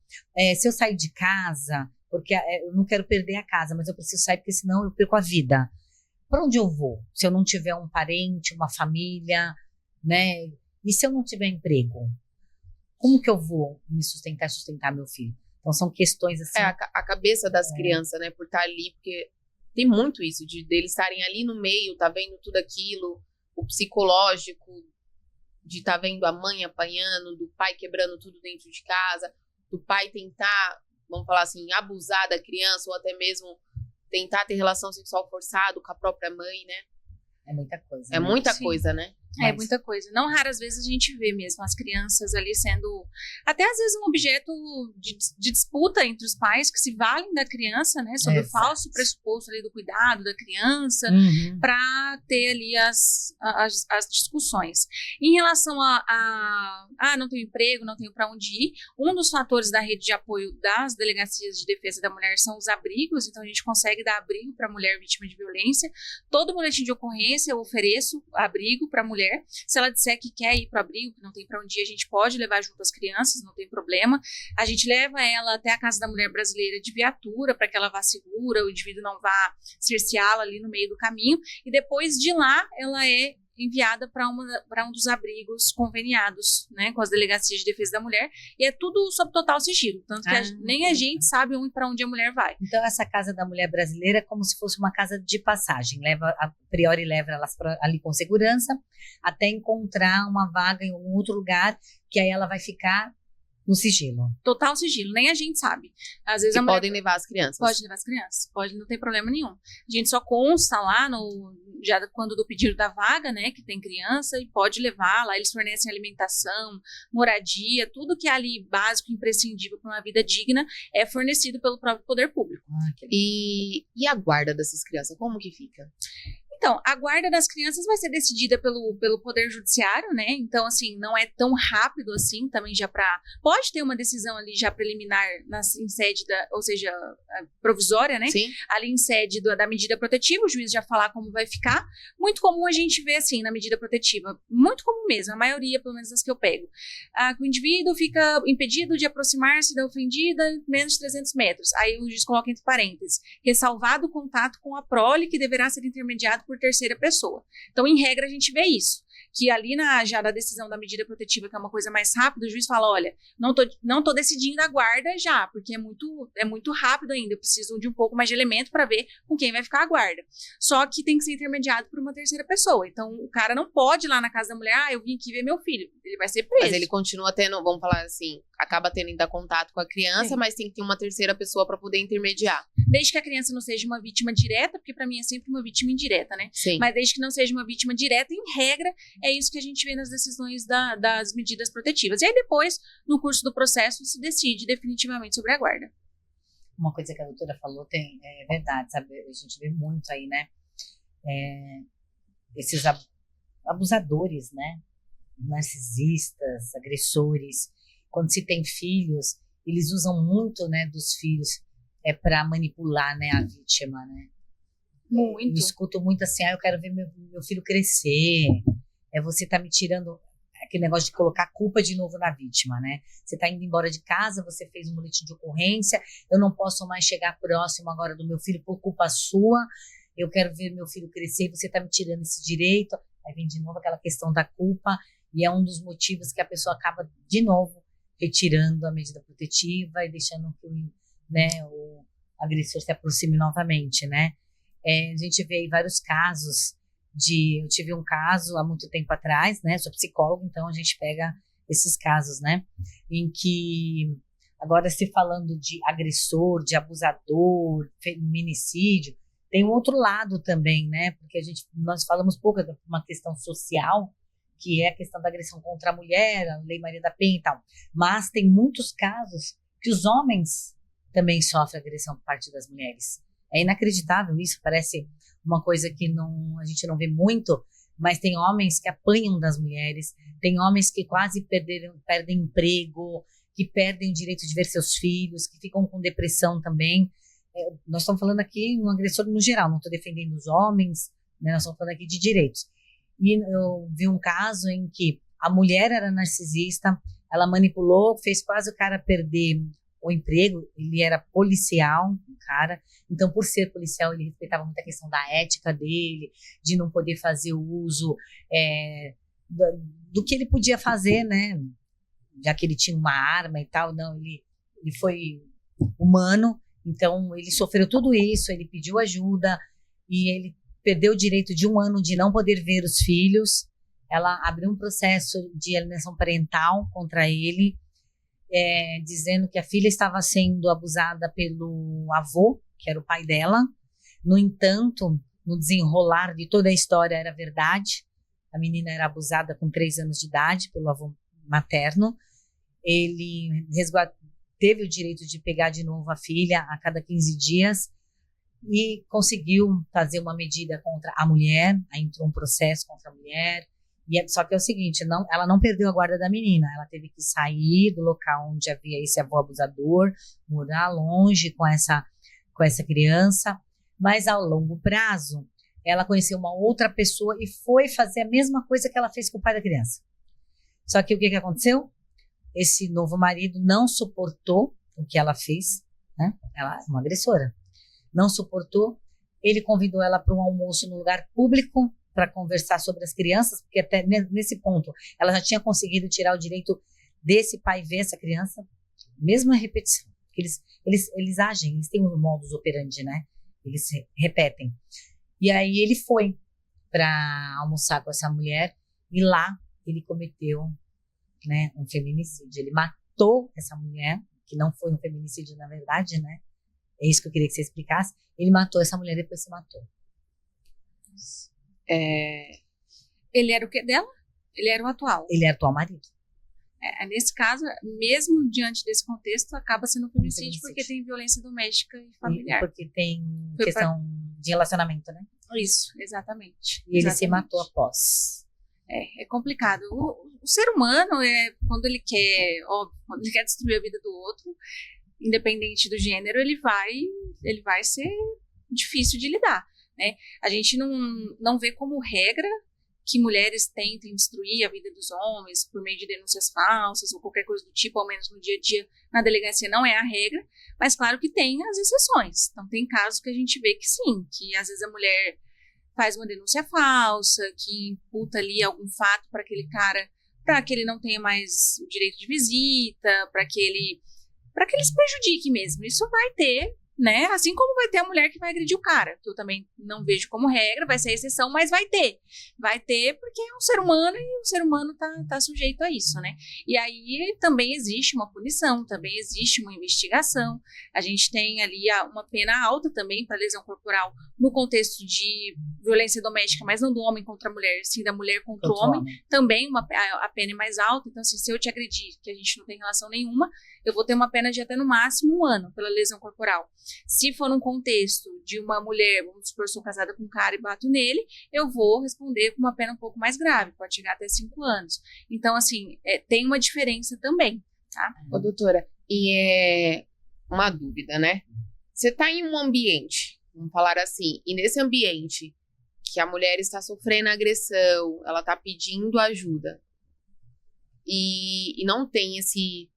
Se eu sair de casa, porque eu não quero perder a casa, mas eu preciso sair porque senão eu perco a vida. Para onde eu vou? Se eu não tiver um parente, uma família, né? E se eu não tiver emprego? Como que eu vou me sustentar meu filho? Então são questões assim. A cabeça das crianças, né, por estar ali, porque tem muito isso, deles estarem ali no meio, tá vendo tudo aquilo, o psicológico, de estar vendo a mãe apanhando, do pai quebrando tudo dentro de casa, do pai tentar, vamos falar assim, abusar da criança, ou até mesmo tentar ter relação sexual forçado com a própria mãe, né? É muita coisa. É muita Sim. coisa, né? É muita coisa. Não raras vezes a gente vê mesmo as crianças ali sendo, até às vezes, um objeto de disputa entre os pais que se valem da criança, né? Sobre o falso pressuposto ali do cuidado da criança, para ter ali as discussões. Em relação não tenho emprego, não tenho para onde ir, um dos fatores da rede de apoio das delegacias de defesa da mulher são os abrigos, então a gente consegue dar abrigo para a mulher vítima de violência. Todo boletim de ocorrência eu ofereço abrigo para a mulher. Se ela disser que quer ir para o abrigo, que não tem para onde ir, a gente pode levar junto as crianças, não tem problema. A gente leva ela até a Casa da Mulher Brasileira de viatura, para que ela vá segura, o indivíduo não vá cerceá-la ali no meio do caminho. E depois de lá, ela é enviada para um dos abrigos conveniados, né, com as delegacias de defesa da mulher, e é tudo sob total sigilo, tanto que nem a gente sabe para onde a mulher vai. Então essa Casa da Mulher Brasileira é como se fosse uma casa de passagem, a priori leva elas ali com segurança, até encontrar uma vaga em algum outro lugar, que aí ela vai ficar no sigilo. Total sigilo, nem a gente sabe. Às vezes podem levar as crianças. Pode levar as crianças, não tem problema nenhum. A gente só consta lá já quando do pedido da vaga, né, que tem criança, e pode levar lá, eles fornecem alimentação, moradia, tudo que é ali básico, imprescindível para uma vida digna, é fornecido pelo próprio poder público. E a guarda dessas crianças, como que fica? Então, a guarda das crianças vai ser decidida pelo Poder Judiciário, né? Então, assim, não é tão rápido assim, também já pode ter uma decisão ali já preliminar em sede ou seja, provisória, né? Sim. Ali em sede da medida protetiva, o juiz já falar como vai ficar. Muito comum a gente ver assim, na medida protetiva, muito comum mesmo, a maioria, pelo menos das que eu pego. O indivíduo fica impedido de aproximar-se da ofendida menos de 300 metros. Aí o juiz coloca entre parênteses, ressalvado o contato com a prole que deverá ser intermediado por terceira pessoa. Então, em regra, a gente vê isso. Que ali já na decisão da medida protetiva, que é uma coisa mais rápida, o juiz fala, olha, não tô decidindo a guarda já, porque é muito rápido ainda, eu preciso de um pouco mais de elemento para ver com quem vai ficar a guarda. Só que tem que ser intermediado por uma terceira pessoa. Então, o cara não pode ir lá na casa da mulher, eu vim aqui ver meu filho. Ele vai ser preso. Mas ele continua tendo, vamos falar assim, acaba tendo ainda contato com a criança, mas tem que ter uma terceira pessoa para poder intermediar. Desde que a criança não seja uma vítima direta, porque para mim é sempre uma vítima indireta, né? Sim. Mas desde que não seja uma vítima direta, em regra, é isso que a gente vê nas decisões das medidas protetivas. E aí depois, no curso do processo, se decide definitivamente sobre a guarda. Uma coisa que a doutora falou é verdade, sabe? A gente vê muito aí, né? Esses abusadores, né? Narcisistas, agressores. Quando se tem filhos, eles usam muito, né, dos filhos para manipular, né, a vítima, né? Muito. Eu escuto muito assim, eu quero ver meu filho crescer. Você tá me tirando aquele negócio de colocar a culpa de novo na vítima, né? Você tá indo embora de casa, você fez um boletim de ocorrência, eu não posso mais chegar próximo agora do meu filho por culpa sua, eu quero ver meu filho crescer e você tá me tirando esse direito. Aí vem de novo aquela questão da culpa, e é um dos motivos que a pessoa acaba de novo retirando a medida protetiva e deixando que o agressor se aproxime novamente, né? A gente vê aí vários casos eu tive um caso há muito tempo atrás, né? Sou psicóloga, então a gente pega esses casos, né? Em que, agora se falando de agressor, de abusador, feminicídio, tem um outro lado também, né? Porque nós falamos pouco de uma questão social, que é a questão da agressão contra a mulher, a Lei Maria da Penha e tal. Mas tem muitos casos que os homens também sofrem agressão por parte das mulheres. É inacreditável isso, parece uma coisa que a gente não vê muito, mas tem homens que apanham das mulheres, tem homens que quase perdem emprego, que perdem o direito de ver seus filhos, que ficam com depressão também. Nós estamos falando aqui de um agressor no geral, não estou defendendo os homens, né, nós estamos falando aqui de direitos. E eu vi um caso em que a mulher era narcisista, ela manipulou, fez quase o cara perder o emprego. Ele era policial, um cara, então por ser policial ele respeitava muito a questão da ética dele, de não poder fazer o uso do que ele podia fazer, né, já que ele tinha uma arma e tal. Não, ele foi humano, então ele sofreu tudo isso, ele pediu ajuda e ele perdeu o direito de 1 ano de não poder ver os filhos. Ela abriu um processo de alienação parental contra ele, dizendo que a filha estava sendo abusada pelo avô, que era o pai dela. No entanto, no desenrolar de toda a história era verdade. A menina era abusada com 3 anos de idade pelo avô materno. Ele teve o direito de pegar de novo a filha a cada 15 dias e conseguiu fazer uma medida contra a mulher. Aí entrou um processo contra a mulher. Só que é o seguinte, ela não perdeu a guarda da menina, ela teve que sair do local onde havia esse avô abusador, morar longe com essa criança, mas ao longo prazo, ela conheceu uma outra pessoa e foi fazer a mesma coisa que ela fez com o pai da criança. Só que o que aconteceu? Esse novo marido não suportou o que ela fez, né? Ela é uma agressora. Não suportou, ele convidou ela para um almoço no lugar público, para conversar sobre as crianças, porque até nesse ponto ela já tinha conseguido tirar o direito desse pai ver essa criança, mesmo a repetição. Eles agem, eles têm um modus operandi, né? Eles repetem. E aí ele foi para almoçar com essa mulher e lá ele cometeu, né, um feminicídio. Ele matou essa mulher, que não foi um feminicídio na verdade, né? É isso que eu queria que você explicasse. Ele matou essa mulher e depois se matou. Ele era o que dela? Ele era o atual? Ele era o atual marido. Nesse caso, mesmo diante desse contexto, acaba sendo um feminicídio porque tem violência doméstica e familiar. E porque tem questão de relacionamento, né? Isso, exatamente. E ele se matou após. É complicado. O ser humano, quando ele quer destruir a vida do outro, independente do gênero, ele vai ser difícil de lidar. Né? A gente não vê como regra que mulheres tentem destruir a vida dos homens por meio de denúncias falsas ou qualquer coisa do tipo, ao menos no dia a dia na delegacia não é a regra, mas claro que tem as exceções. Então tem casos que a gente vê que sim, que às vezes a mulher faz uma denúncia falsa, que imputa ali algum fato para aquele cara, para que ele não tenha mais o direito de visita, para que ele se prejudique mesmo. Isso vai ter, né? Assim como vai ter a mulher que vai agredir o cara, que eu também não vejo como regra, vai ser exceção, mas vai ter. Vai ter porque é um ser humano e o ser humano tá sujeito a isso, né? E aí também existe uma punição, também existe uma investigação. A gente tem ali uma pena alta também para lesão corporal no contexto de violência doméstica, mas não do homem contra a mulher, sim da mulher contra o homem. Também a pena é mais alta. Então, assim, se eu te agredir, que a gente não tem relação nenhuma, eu vou ter uma pena de até no máximo 1 ano pela lesão corporal. Se for num contexto de uma mulher, vamos supor, sou casada com um cara e bato nele, eu vou responder com uma pena um pouco mais grave, pode chegar até 5 anos. Então, assim, tem uma diferença também, tá? Ô, doutora, e uma dúvida, né? Você tá em um ambiente, vamos falar assim, e nesse ambiente que a mulher está sofrendo agressão, ela tá pedindo ajuda, e não tem esse...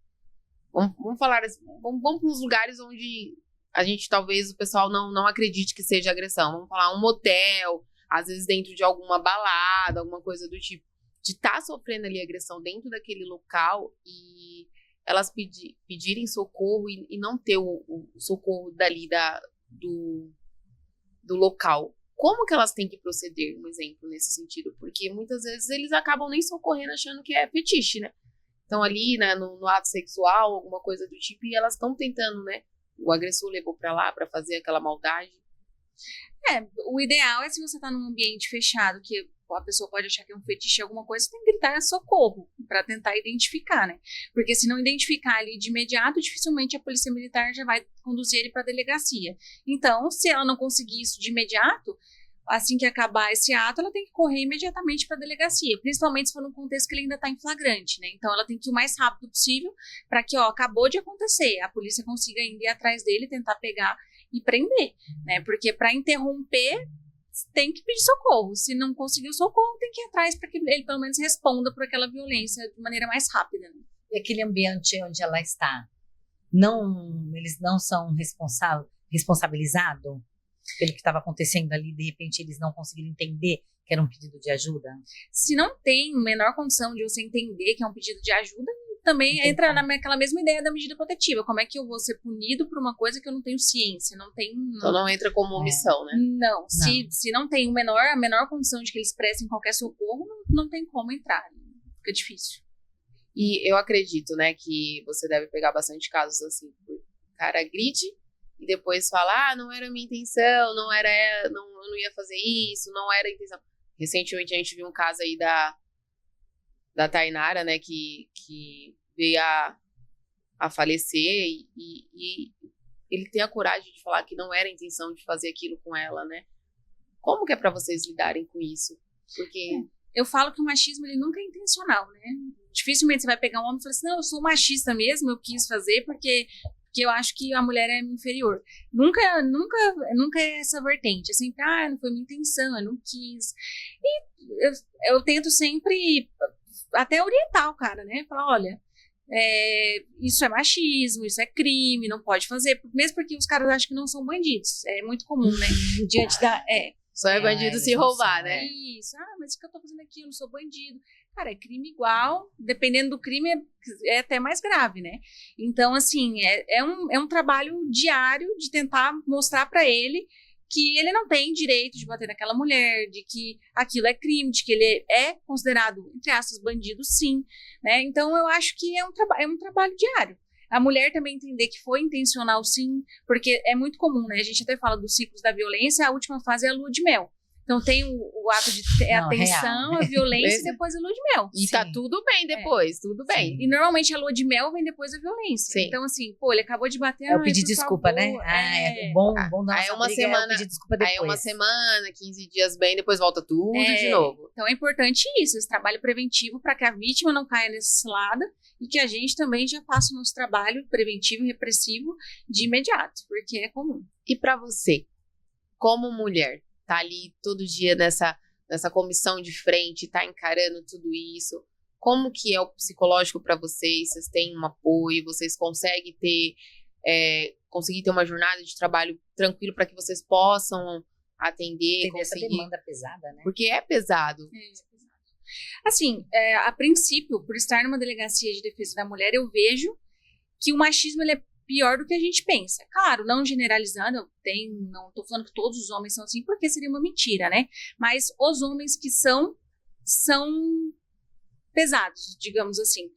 Vamos falar assim, vamos para os lugares onde a gente, talvez, o pessoal não acredite que seja agressão. Vamos falar um motel, às vezes dentro de alguma balada, alguma coisa do tipo. De estar sofrendo ali agressão dentro daquele local e elas pedirem socorro e não ter o socorro dali do local. Como que elas têm que proceder, um exemplo, nesse sentido? Porque muitas vezes eles acabam nem socorrendo achando que é fetiche, né? Então ali, né, no ato sexual, alguma coisa do tipo, e elas estão tentando, né? O agressor levou pra lá pra fazer aquela maldade. O ideal é se você tá num ambiente fechado, que a pessoa pode achar que é um fetiche, alguma coisa, você tem que gritar socorro pra tentar identificar, né? Porque se não identificar ali de imediato, dificilmente a polícia militar já vai conduzir ele pra delegacia. Então, se ela não conseguir isso de imediato, assim que acabar esse ato, ela tem que correr imediatamente para a delegacia, principalmente se for num contexto que ele ainda está em flagrante, né? Então ela tem que ir o mais rápido possível para que, acabou de acontecer, a polícia consiga ainda ir atrás dele, tentar pegar e prender, né? Porque para interromper, tem que pedir socorro. Se não conseguir o socorro, tem que ir atrás para que ele pelo menos responda por aquela violência de maneira mais rápida, né? E aquele ambiente onde ela está, eles não são responsabilizados pelo que estava acontecendo ali, de repente eles não conseguiram entender que era um pedido de ajuda? Se não tem menor condição de você entender que é um pedido de ajuda, também Não tem entra como. naquela mesma ideia da medida protetiva. Como é que eu vou ser punido por uma coisa que eu não tenho ciência? Não tenho. Então não entra como omissão, né? Não, se não tem a menor condição de que eles prestem qualquer socorro, não tem como entrar. Fica difícil. E eu acredito, né, que você deve pegar bastante casos assim, o cara grite e depois fala, não era minha intenção, eu não ia fazer isso, não era a intenção. Recentemente a gente viu um caso aí da Tainara, né, que veio a falecer e ele tem a coragem de falar que não era a intenção de fazer aquilo com ela, né? Como que é pra vocês lidarem com isso? Porque... Eu falo que o machismo, ele nunca é intencional, né? Dificilmente você vai pegar um homem e falar assim, não, eu sou machista mesmo, eu quis fazer porque eu acho que a mulher é inferior. Nunca é essa vertente. É sempre, não foi minha intenção, eu não quis. E eu tento sempre até orientar o cara, né? Falar, olha, isso é machismo, isso é crime, não pode fazer. Mesmo porque os caras acham que não são bandidos. É muito comum, né? Diante da... Só é bandido se roubar, né? Isso. Mas o que eu tô fazendo aqui? Eu não sou bandido. Cara, é crime igual. Dependendo do crime, é até mais grave, né? Então, assim, é um trabalho diário de tentar mostrar pra ele que ele não tem direito de bater naquela mulher, de que aquilo é crime, de que ele é considerado, entre aspas, bandido, sim. Né? Então, eu acho que é um trabalho diário. A mulher também entender que foi intencional, sim, porque é muito comum, né? A gente até fala dos ciclos da violência, a última fase é a lua de mel. Então tem o ato de atenção, a violência e depois a lua de mel. E tá tudo bem depois, tudo bem. E normalmente a lua de mel vem depois da violência. Sim. Então assim, ele acabou de bater... É o pedir desculpa, favor, né? É bom dar aí uma semana, pedir desculpa depois. Aí é uma semana, 15 dias bem, depois volta tudo de novo. Então é importante isso, esse trabalho preventivo para que a vítima não caia nesse lado e que a gente também já faça o nosso trabalho preventivo e repressivo de imediato, porque é comum. E pra você, como mulher, tá ali todo dia nessa comissão de frente, tá encarando tudo isso, como que é o psicológico pra vocês? Vocês têm um apoio? Vocês conseguem ter uma jornada de trabalho tranquilo para que vocês possam atender, Tem essa demanda pesada, né? Porque é pesado. Assim, a princípio, por estar numa delegacia de defesa da mulher, eu vejo que o machismo ele é pior do que a gente pensa. Claro, não generalizando, não estou falando que todos os homens são assim, porque seria uma mentira, né? Mas os homens que são pesados, digamos assim.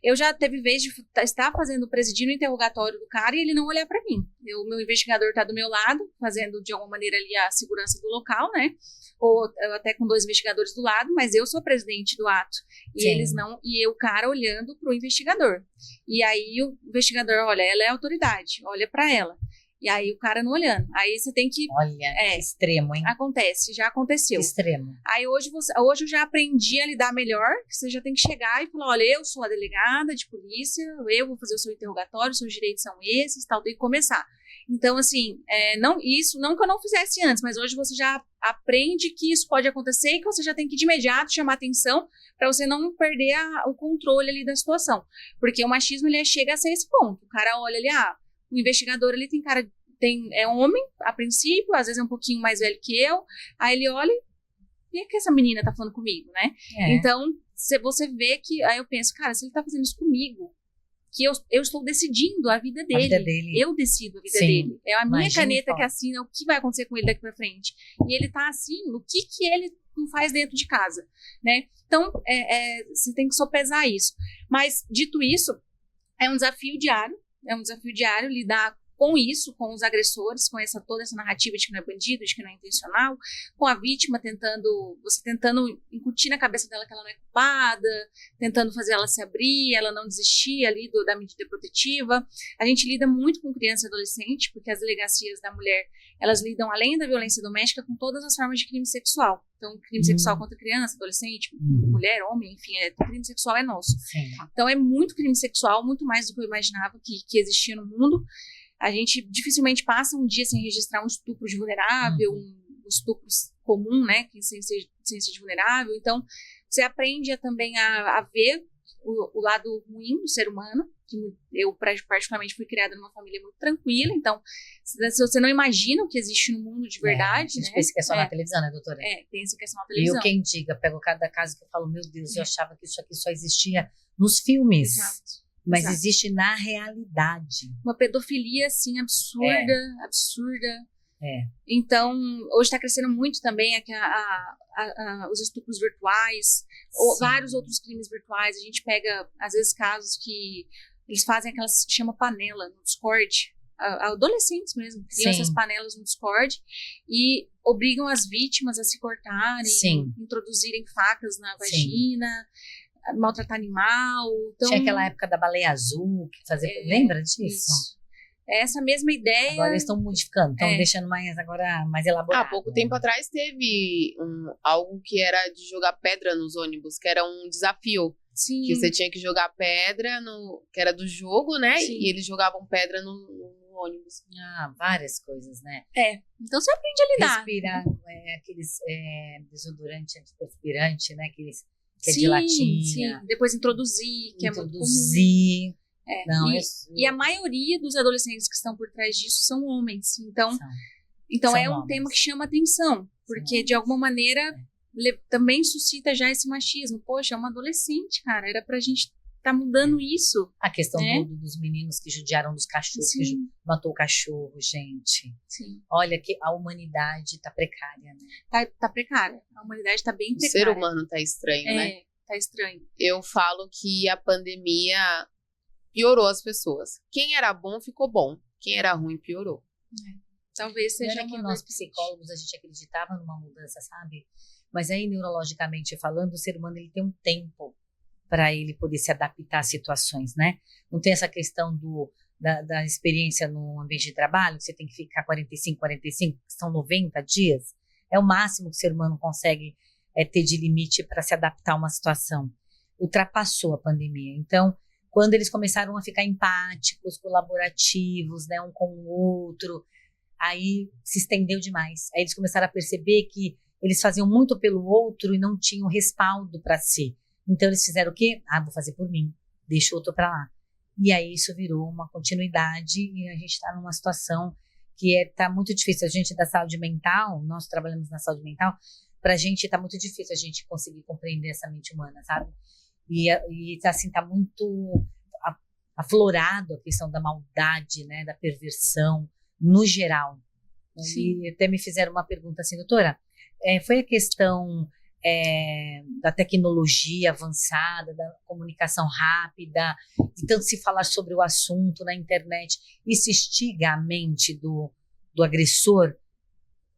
Eu já teve vez de estar presidindo o interrogatório do cara e ele não olhar para mim. O meu investigador está do meu lado, fazendo de alguma maneira ali a segurança do local, né? Ou até com 2 investigadores do lado, mas eu sou a presidente do ato. E eles não, e o cara olhando pro investigador. E aí o investigador, olha, ela é autoridade, olha para ela. E aí o cara não olhando. Aí você tem que... Olha, que extremo, hein? Acontece, já aconteceu. Que extremo. Aí hoje eu já aprendi a lidar melhor, que você já tem que chegar e falar, olha, eu sou a delegada de polícia, eu vou fazer o seu interrogatório, seus direitos são esses, tal, tem que começar. Então, assim, não que eu não fizesse antes, mas hoje você já aprende que isso pode acontecer e que você já tem que de imediato chamar atenção para você não perder o controle ali da situação. Porque o machismo, ele chega a ser esse ponto. O cara olha ali, o investigador ali é homem, a princípio, às vezes é um pouquinho mais velho que eu, aí ele olha e é que essa menina tá falando comigo, né? Então, você vê que, aí eu penso, cara, se ele tá fazendo isso comigo, que eu estou decidindo a vida dele. Eu decido a vida dele. É a minha caneta que assina o que vai acontecer com ele daqui pra frente. E ele tá assim, o que ele não faz dentro de casa, né? Então, você tem que sopesar isso. Mas, dito isso, é um desafio diário lidar com isso, com os agressores, com toda essa narrativa de que não é bandido, de que não é intencional, com a vítima você tentando incutir na cabeça dela que ela não é culpada, tentando fazer ela se abrir, ela não desistir ali da medida protetiva. A gente lida muito com criança e adolescente, porque as delegacias da mulher, elas lidam, além da violência doméstica, com todas as formas de crime sexual. Então, crime sexual contra criança, adolescente, mulher, homem, enfim, crime sexual é nosso. Sim. Então, é muito crime sexual, muito mais do que eu imaginava que existia no mundo. A gente dificilmente passa um dia sem registrar um estupro de vulnerável, um estupro comum, né, sem ser de vulnerável. Então, você aprende também a ver o lado ruim do ser humano, que eu particularmente fui criada numa família muito tranquila, então se você não imagina o que existe no mundo de verdade, a gente né? pensa que é só na televisão, né, doutora? Tem essa questão na E televisão. eu, quem diga, pego cada caso que eu falo, meu Deus, eu achava que isso aqui só existia nos filmes. Exato. Mas Exato. existe na realidade. Uma pedofilia, assim, absurda, absurda. É. Então, hoje está crescendo muito também os estupros virtuais, ou vários outros crimes virtuais. A gente pega, às vezes, casos que eles fazem aquela que se chama panela no Discord. Adolescentes mesmo, criam essas panelas no Discord e obrigam as vítimas a se cortarem, introduzirem facas na vagina, maltratar animal. Então, tinha aquela época da baleia azul, que fazia. Lembra disso? Isso. É essa mesma ideia. Agora eles estão modificando, estão deixando mais elaborado. Há pouco tempo atrás teve algo que era de jogar pedra nos ônibus, que era um desafio. Sim. Que você tinha que jogar pedra, que era do jogo, né? Sim. E eles jogavam pedra no ônibus. Várias coisas, né? Então você aprende a lidar. Respirar, aqueles desodorante antiperspirante, né? Aqueles que é de latinha. Sim. Depois introduzir, que é muito comum. Não, e a maioria dos adolescentes que estão por trás disso são homens. Então é um tema que chama atenção, porque de alguma maneira também suscita já esse machismo. Poxa, é uma adolescente, cara, era pra gente estar mudando isso. A questão dos meninos que judiaram dos cachorros, que matou o cachorro, gente. Sim. Olha que a humanidade tá precária, né? Tá precária. A humanidade tá bem precária. O ser humano tá estranho, né? Tá estranho. Eu falo que a pandemia piorou as pessoas. Quem era bom ficou bom. Quem era ruim piorou. Talvez seja que nós psicólogos a gente acreditava numa mudança, sabe? Mas aí neurologicamente falando, o ser humano ele tem um tempo para ele poder se adaptar às situações, né? Não tem essa questão da experiência no ambiente de trabalho, que você tem que ficar 45, são 90 dias. É o máximo que o ser humano consegue ter de limite para se adaptar a uma situação. Ultrapassou a pandemia. Então, quando eles começaram a ficar empáticos, colaborativos, né, um com o outro, aí se estendeu demais. Aí eles começaram a perceber que eles faziam muito pelo outro e não tinham respaldo para si. Então eles fizeram o quê? Vou fazer por mim, deixa o outro para lá. E aí isso virou uma continuidade e a gente está numa situação que tá muito difícil. A gente da saúde mental, nós trabalhamos na saúde mental, para a gente tá muito difícil a gente conseguir compreender essa mente humana, sabe? E assim, tá muito aflorado a questão da maldade, né, da perversão, no geral. Sim. E até me fizeram uma pergunta assim, doutora, foi a questão da tecnologia avançada, da comunicação rápida, de tanto se falar sobre o assunto na internet, isso instiga a mente do agressor?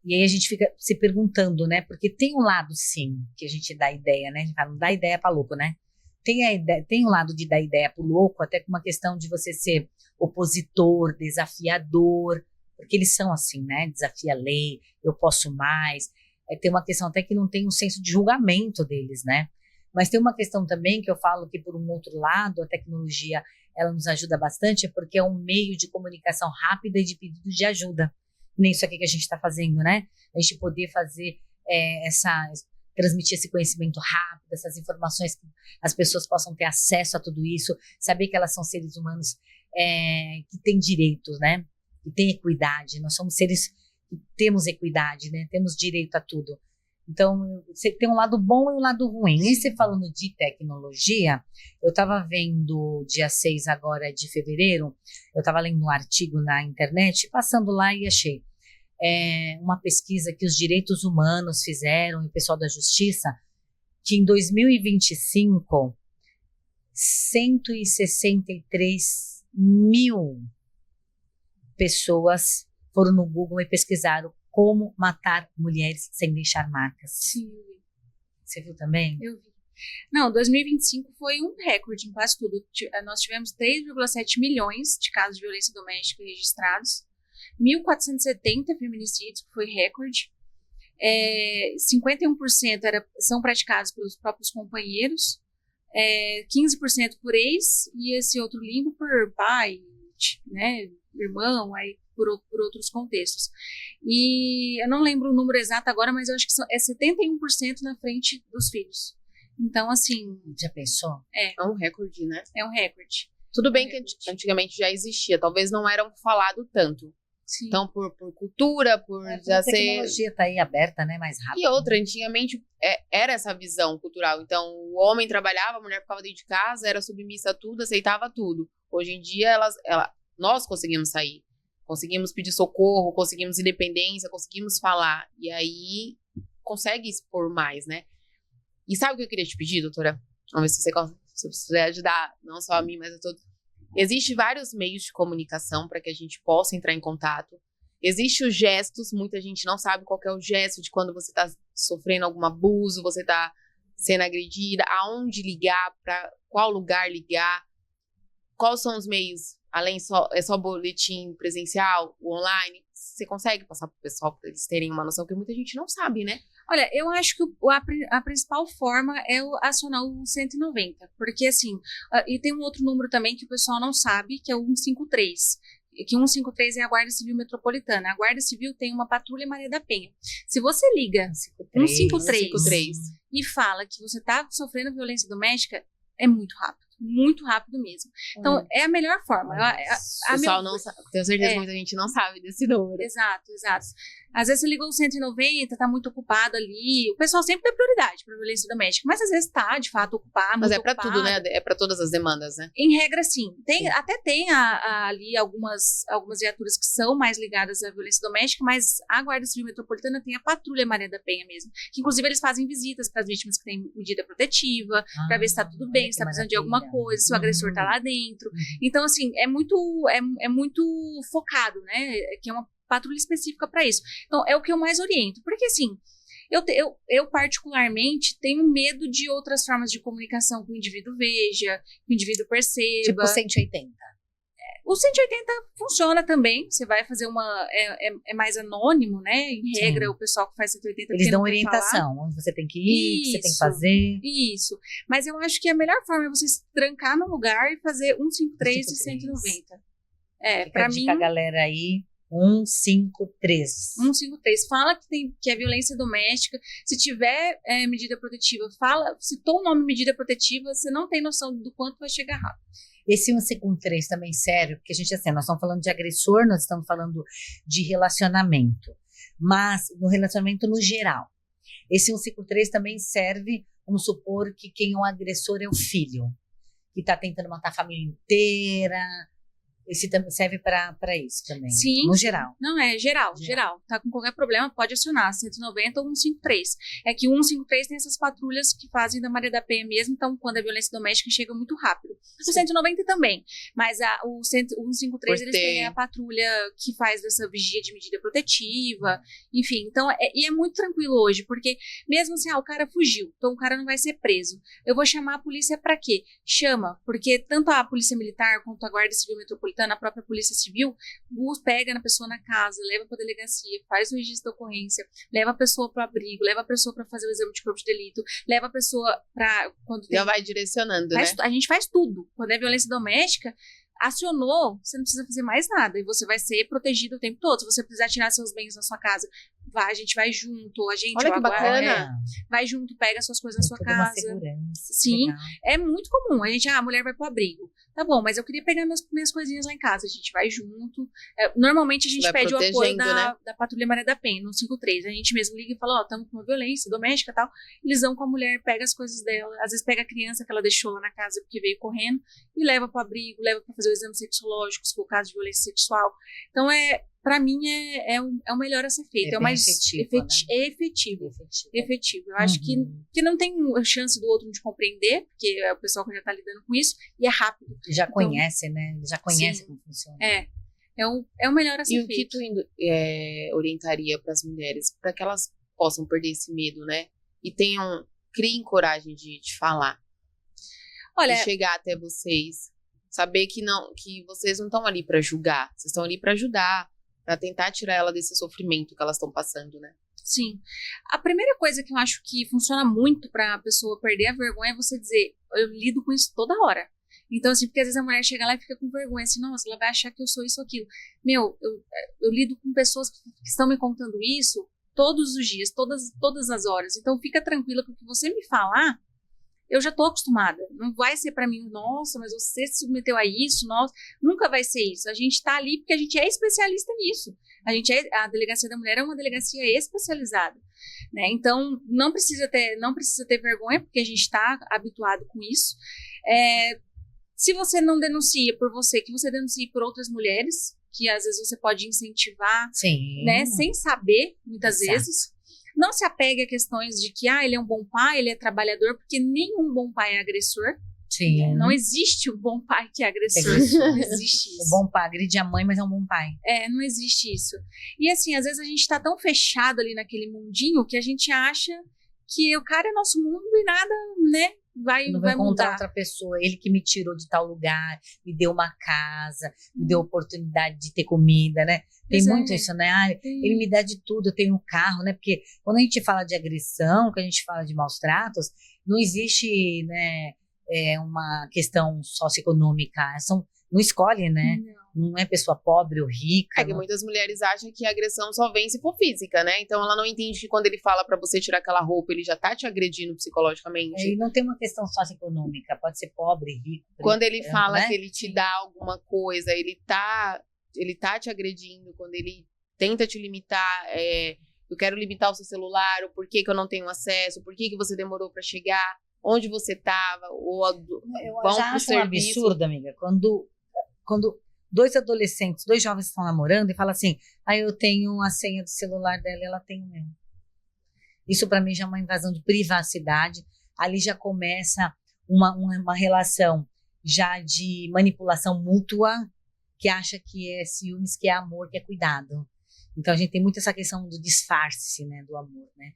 E aí a gente fica se perguntando, né, porque tem um lado, sim, que a gente dá ideia, né, a gente fala, não dá ideia para louco, né? Tem um lado de dar ideia pro louco, até com uma questão de você ser opositor, desafiador, porque eles são assim, né? Desafia a lei, eu posso mais. Tem uma questão até que não tem um senso de julgamento deles, né? Mas tem uma questão também que eu falo que, por um outro lado, a tecnologia, ela nos ajuda bastante, porque é um meio de comunicação rápida e de pedido de ajuda. Nem isso aqui que a gente está fazendo, né? A gente poder fazer transmitir esse conhecimento rápido, essas informações, que as pessoas possam ter acesso a tudo isso, saber que elas são seres humanos que têm direitos, né? Que têm equidade. Nós somos seres que temos equidade, né? Temos direito a tudo. Então, você tem um lado bom e um lado ruim. E você falando de tecnologia, eu estava vendo dia 6 agora de fevereiro, eu estava lendo um artigo na internet, passando lá e achei uma pesquisa que os direitos humanos fizeram, e o pessoal da justiça, que em 2025, 163 mil pessoas foram no Google e pesquisaram como matar mulheres sem deixar marcas. Sim. Você viu também? Eu vi. Não, 2025 foi um recorde em quase tudo. Nós tivemos 3,7 milhões de casos de violência doméstica registrados, 1.470 feminicídios, que foi recorde. 51% são praticados pelos próprios companheiros, 15% por ex, e esse outro limbo por pai, né, irmão, aí por outros contextos. E eu não lembro o número exato agora, mas eu acho que é 71% na frente dos filhos. Então, assim, Já pensou? É um recorde, né? é um recorde. Tudo bem que antigamente já existia, talvez não era falado tanto. Sim. Então, por cultura, por já A ser... tecnologia tá aí aberta, né? Mais rápido. E outra, antigamente era essa visão cultural. Então, o homem trabalhava, a mulher ficava dentro de casa, era submissa a tudo, aceitava tudo. Hoje em dia, nós conseguimos sair. Conseguimos pedir socorro, conseguimos independência, conseguimos falar. E aí, consegue expor mais, né? E sabe o que eu queria te pedir, doutora? Vamos ver se você puder ajudar, não só a mim, mas a todos. Existem vários meios de comunicação para que a gente possa entrar em contato. Existem os gestos, muita gente não sabe qual que é o gesto de quando você está sofrendo algum abuso, você está sendo agredida, aonde ligar, para qual lugar ligar, quais são os meios, além é só boletim presencial, o online, você consegue passar para o pessoal para eles terem uma noção, que muita gente não sabe, né? Olha, eu acho que a principal forma é acionar o 190, porque assim, e tem um outro número também que o pessoal não sabe, que é o 153, que 153 é a Guarda Civil Metropolitana. A Guarda Civil tem uma patrulha Maria da Penha. Se você liga 153 e fala que você está sofrendo violência doméstica, é muito rápido mesmo. Então, é a melhor forma. O pessoal não sabe, tenho certeza que muita gente não sabe desse número. Exato. Às vezes você ligou o 190, tá muito ocupado ali. O pessoal sempre dá prioridade pra violência doméstica, mas às vezes tá, de fato, ocupado. Mas é pra tudo, né? É pra todas as demandas, né? Em regra, sim. Até tem ali algumas viaturas que são mais ligadas à violência doméstica, mas a Guarda Civil Metropolitana tem a Patrulha Maria da Penha mesmo, que inclusive eles fazem visitas para as vítimas que têm medida protetiva, pra ver se tá tudo bem, se tá precisando de alguma coisa, se o agressor tá lá dentro. Então, assim, é muito focado, né? Que é uma patrulha específica para isso. Então, é o que eu mais oriento. Porque, assim, eu particularmente tenho medo de outras formas de comunicação que o indivíduo veja, que o indivíduo perceba. Tipo 180. O 180 funciona também. Você vai fazer é mais anônimo, né? Em regra, o pessoal que faz 180... Eles dão orientação, onde você tem que ir, o que você tem que fazer. Isso. Mas eu acho que a melhor forma é você se trancar no lugar e fazer 153 e 190. Pra mim... a galera aí... 153. 153. Fala que é violência doméstica. Se tiver medida protetiva, citou o nome medida protetiva, você não tem noção do quanto vai chegar rápido. Esse 153 também serve, porque a gente, assim, nós estamos falando de agressor, nós estamos falando de relacionamento, mas no relacionamento no geral. Esse 153 também serve, vamos supor que quem é o agressor é o filho, que está tentando matar a família inteira. Esse também serve para isso também. Sim. No geral. Não, geral. Tá com qualquer problema, pode acionar 190 ou 153. É que o 153 tem essas patrulhas que fazem da Maria da Penha mesmo, então quando é violência doméstica chega muito rápido. O 190 também, mas o 153 eles têm a patrulha que faz dessa vigia de medida protetiva, enfim. Então, e é muito tranquilo hoje, porque mesmo assim, o cara fugiu, então o cara não vai ser preso. Eu vou chamar a polícia pra quê? Chama, porque tanto a Polícia Militar quanto a Guarda Civil Metropolitana, a própria Polícia Civil, pega na pessoa na casa, leva para a delegacia, faz o registro da ocorrência, leva a pessoa para o abrigo, leva a pessoa para fazer o exame de corpo de delito, leva a pessoa para... Já vai direcionando, né? A gente faz tudo. Quando é violência doméstica, acionou, você não precisa fazer mais nada e você vai ser protegido o tempo todo. Se você precisar tirar seus bens na sua casa, a gente vai junto, Olha que bacana. Vai junto, pega suas coisas na sua casa. Uma segurança. Sim, legal. É muito comum. A mulher vai pro abrigo. Tá bom, mas eu queria pegar minhas coisinhas lá em casa. A gente vai junto. Normalmente a gente pede o apoio da Patrulha Maria da Penha, no 53. A gente mesmo liga e fala, estamos com uma violência doméstica e tal. Eles vão com a mulher, pega as coisas dela. Às vezes pega a criança que ela deixou lá na casa porque veio correndo e leva pro abrigo, leva para fazer o exame sexológico, se for o caso de violência sexual. Então, para mim, é o melhor a ser feito. É o mais efetivo. Eu acho que não tem chance do outro de compreender, porque é o pessoal que já está lidando com isso, e é rápido. Já conhece, né? Já conhece como funciona. É o melhor a ser feito. E o que tu orientaria para as mulheres, para que elas possam perder esse medo, né? E criem coragem de falar. Olha, de chegar até vocês. Saber que vocês não estão ali para julgar, vocês estão ali para ajudar, para tentar tirar ela desse sofrimento que elas estão passando, né? Sim. A primeira coisa que eu acho que funciona muito para a pessoa perder a vergonha é você dizer, eu lido com isso toda hora. Então, assim, porque às vezes a mulher chega lá e fica com vergonha, assim, nossa, ela vai achar que eu sou isso ou aquilo. Eu lido com pessoas que estão me contando isso todos os dias, todas as horas. Então, fica tranquila que o que você me falar, eu já tô acostumada. Não vai ser para mim, nossa, mas você se submeteu a isso, nossa, nunca vai ser isso. A gente tá ali porque a gente é especialista nisso. A Delegacia da Mulher é uma delegacia especializada, né? Então, não precisa ter vergonha, porque a gente está habituado com isso. Se você não denuncia por você, que você denuncie por outras mulheres, que às vezes você pode incentivar, Sim. né? Sem saber, muitas Exato. vezes. Não se apegue a questões de que ele é um bom pai, ele é trabalhador, porque nenhum bom pai é agressor. Sim. Não existe o bom pai que é agressor. Não existe isso. O bom pai agride a mãe, mas é um bom pai. Não existe isso. E assim, às vezes a gente tá tão fechado ali naquele mundinho que a gente acha que o cara é nosso mundo e nada, né, vai encontrar mudar. outra pessoa, ele que me tirou de tal lugar, me deu uma casa, me deu oportunidade de ter comida, né? Tem muito isso, né? Ele me dá de tudo, eu tenho um carro, né? Porque quando a gente fala de agressão, quando a gente fala de maus tratos, não existe, né, uma questão socioeconômica, não escolhe, né? Não é pessoa pobre ou rica. É que muitas mulheres acham que a agressão só vem se for física, né? Então ela não entende que quando ele fala pra você tirar aquela roupa, ele já tá te agredindo psicologicamente. E não tem uma questão socioeconômica, pode ser pobre, rico. Quando ele fala, né? que ele te dá alguma coisa, ele tá te agredindo. Quando ele tenta te limitar, eu quero limitar o seu celular, o porquê que eu não tenho acesso, por que você demorou pra chegar, onde você tava, ou eu já acho um absurdo, amiga, quando dois adolescentes, dois jovens estão namorando e falam assim, eu tenho a senha do celular dela e ela tem o meu. Isso para mim já é uma invasão de privacidade. Ali já começa uma relação já de manipulação mútua, que acha que é ciúmes, que é amor, que é cuidado. Então a gente tem muito essa questão do disfarce, né, do amor, né?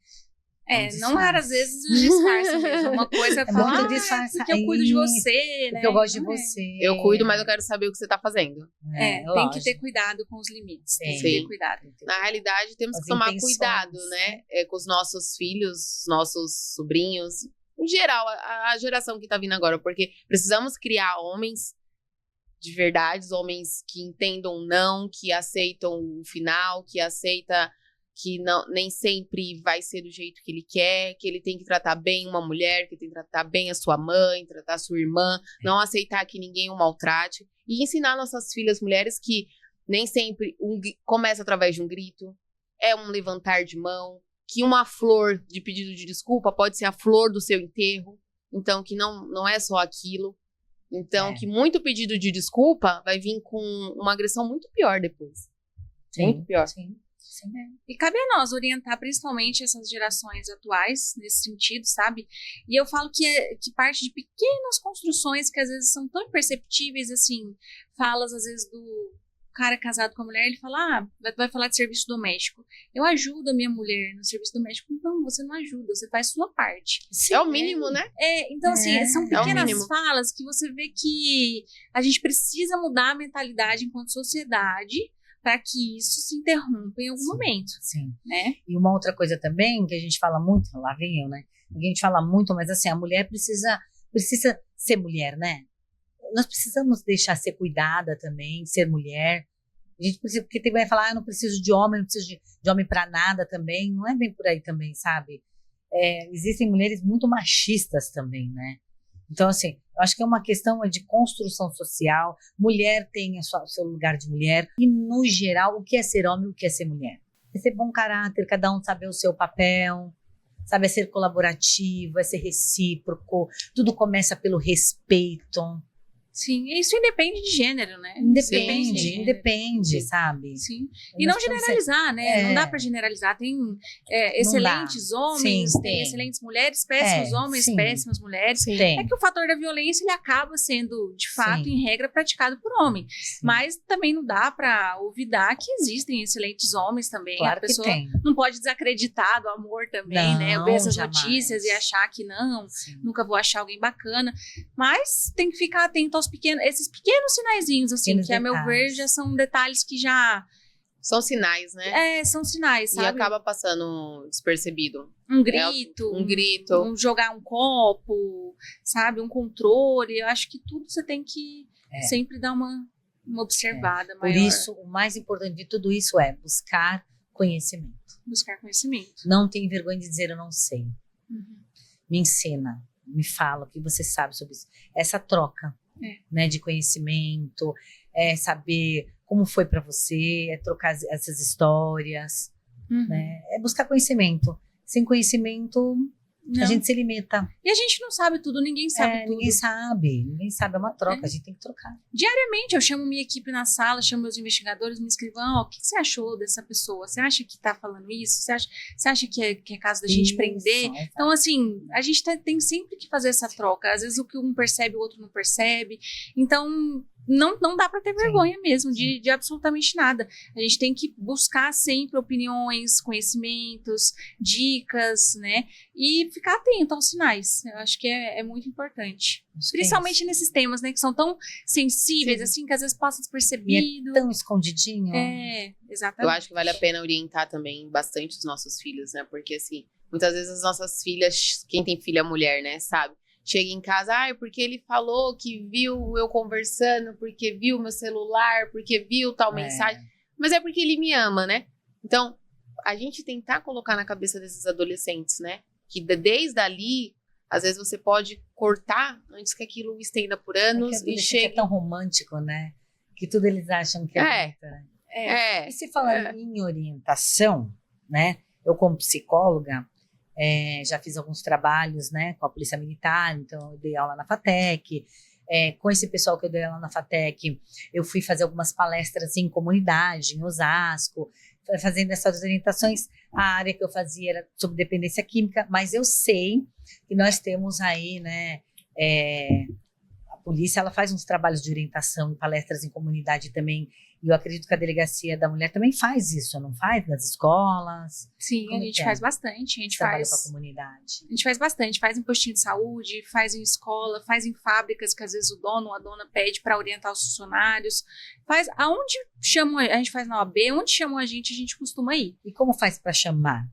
Não raras vezes o disfarce mesmo. Uma coisa é falar, muito disfarce, porque eu cuido de você, né? Porque eu gosto de você. Eu cuido, mas eu quero saber o que você tá fazendo. Tem que ter cuidado com os limites. Tem que ter cuidado. Na realidade, temos que tomar cuidado, né? Com os nossos filhos, nossos sobrinhos. Em geral, a geração que tá vindo agora. Porque precisamos criar homens de verdade, homens que entendam não, que aceitam o final, que aceita que não, nem sempre vai ser do jeito que ele quer, que ele tem que tratar bem uma mulher, que tem que tratar bem a sua mãe, tratar a sua irmã, não aceitar que ninguém o maltrate, e ensinar nossas filhas mulheres que nem sempre começa através de um grito, é um levantar de mão, que uma flor de pedido de desculpa pode ser a flor do seu enterro, então que não é só aquilo, então que muito pedido de desculpa vai vir com uma agressão muito pior depois. Sim, muito pior. Sim. E cabe a nós orientar principalmente essas gerações atuais nesse sentido, sabe? E eu falo que parte de pequenas construções que às vezes são tão imperceptíveis, assim, falas às vezes do cara casado com a mulher, ele fala, vai falar de serviço doméstico. Eu ajudo a minha mulher no serviço doméstico. Não, você não ajuda, você faz sua parte. Sim, é o mínimo, né? Então, assim, são pequenas falas que você vê que a gente precisa mudar a mentalidade enquanto sociedade para que isso se interrompa em algum momento. Sim. Né? E uma outra coisa também, que a gente fala muito, lá vem eu, né? A gente fala muito, mas assim, a mulher precisa ser mulher, né? Nós precisamos deixar ser cuidada também, ser mulher. A gente precisa, porque tem que falar, eu não preciso de homem, não preciso de homem para nada também. Não é bem por aí também, sabe? Existem mulheres muito machistas também, né? Então, assim, eu acho que é uma questão de construção social. Mulher tem o seu lugar de mulher. E, no geral, o que é ser homem e o que é ser mulher? É ser bom caráter, cada um saber o seu papel, sabe? É ser colaborativo, é ser recíproco. Tudo começa pelo respeito. Sim, isso independe de gênero, né? Independe, sabe? Sim. E não generalizar, né? Não dá para generalizar. Tem excelentes homens, tem excelentes mulheres, péssimos homens, péssimas mulheres. Sim. É que o fator da violência ele acaba sendo, de fato, em regra, praticado por homem. Sim. Mas também não dá para olvidar que existem excelentes homens também. Claro a pessoa que tem. não pode desacreditar do amor também, né? Ver essas notícias e achar que nunca vou achar alguém bacana. Mas tem que ficar atento aos esses pequenos sinaizinhos, assim, que a meu ver já são detalhes que já... São sinais, né? São sinais, sabe? E acaba passando despercebido. Um grito. Jogar um copo, sabe? Um controle. Eu acho que tudo você tem que sempre dar uma observada maior. Por isso, o mais importante de tudo isso é buscar conhecimento. Buscar conhecimento. Não tenho vergonha de dizer eu não sei. Me ensina. me fala, o que você sabe sobre isso. Essa troca, né, de conhecimento, saber como foi para você, trocar essas histórias, né, buscar conhecimento. Sem conhecimento, a gente se limita. E a gente não sabe tudo, ninguém sabe tudo. Ninguém sabe, é uma troca, a gente tem que trocar. Diariamente eu chamo minha equipe na sala, chamo meus investigadores, me escrevam, o que você achou dessa pessoa? Você acha que tá falando isso? Você acha que é caso da gente prender? Então, assim, a gente tem sempre que fazer essa troca. Às vezes o que um percebe, o outro não percebe. Então, não dá para ter vergonha mesmo de absolutamente nada. A gente tem que buscar sempre opiniões, conhecimentos, dicas, né? E ficar atento aos sinais. Eu acho que é muito importante. Principalmente nesses temas, né? Que são tão sensíveis, assim, que às vezes passa despercebido. E é tão escondidinho. Exatamente. Eu acho que vale a pena orientar também bastante os nossos filhos, né? Porque, assim, muitas vezes as nossas filhas, quem tem filha mulher, né, sabe? Chega em casa, porque ele falou que viu eu conversando, porque viu meu celular, porque viu tal mensagem. Mas é porque ele me ama, né? Então, a gente tentar colocar na cabeça desses adolescentes, né? Que desde ali, às vezes você pode cortar antes que aquilo estenda por anos e chegue... É tão romântico, né? Que tudo eles acham que é bonito, né? E se falar em orientação, né? Eu como psicóloga, já fiz alguns trabalhos, né, com a Polícia Militar, então eu dei aula na FATEC, com esse pessoal que eu dei aula na FATEC, eu fui fazer algumas palestras em comunidade, em Osasco, fazendo essas orientações. A área que eu fazia era sobre dependência química, mas eu sei que nós temos aí, né, a polícia, ela faz uns trabalhos de orientação, palestras em comunidade também, e eu acredito que a Delegacia da Mulher também faz isso, não faz? Nas escolas? Sim, a gente faz bastante. A gente faz com a comunidade. A gente faz bastante, faz em postinho de saúde, faz em escola, faz em fábricas, que às vezes o dono ou a dona pede para orientar os funcionários. Faz aonde chamam, a gente faz na OAB, onde chamam a gente costuma ir. E como faz para chamar?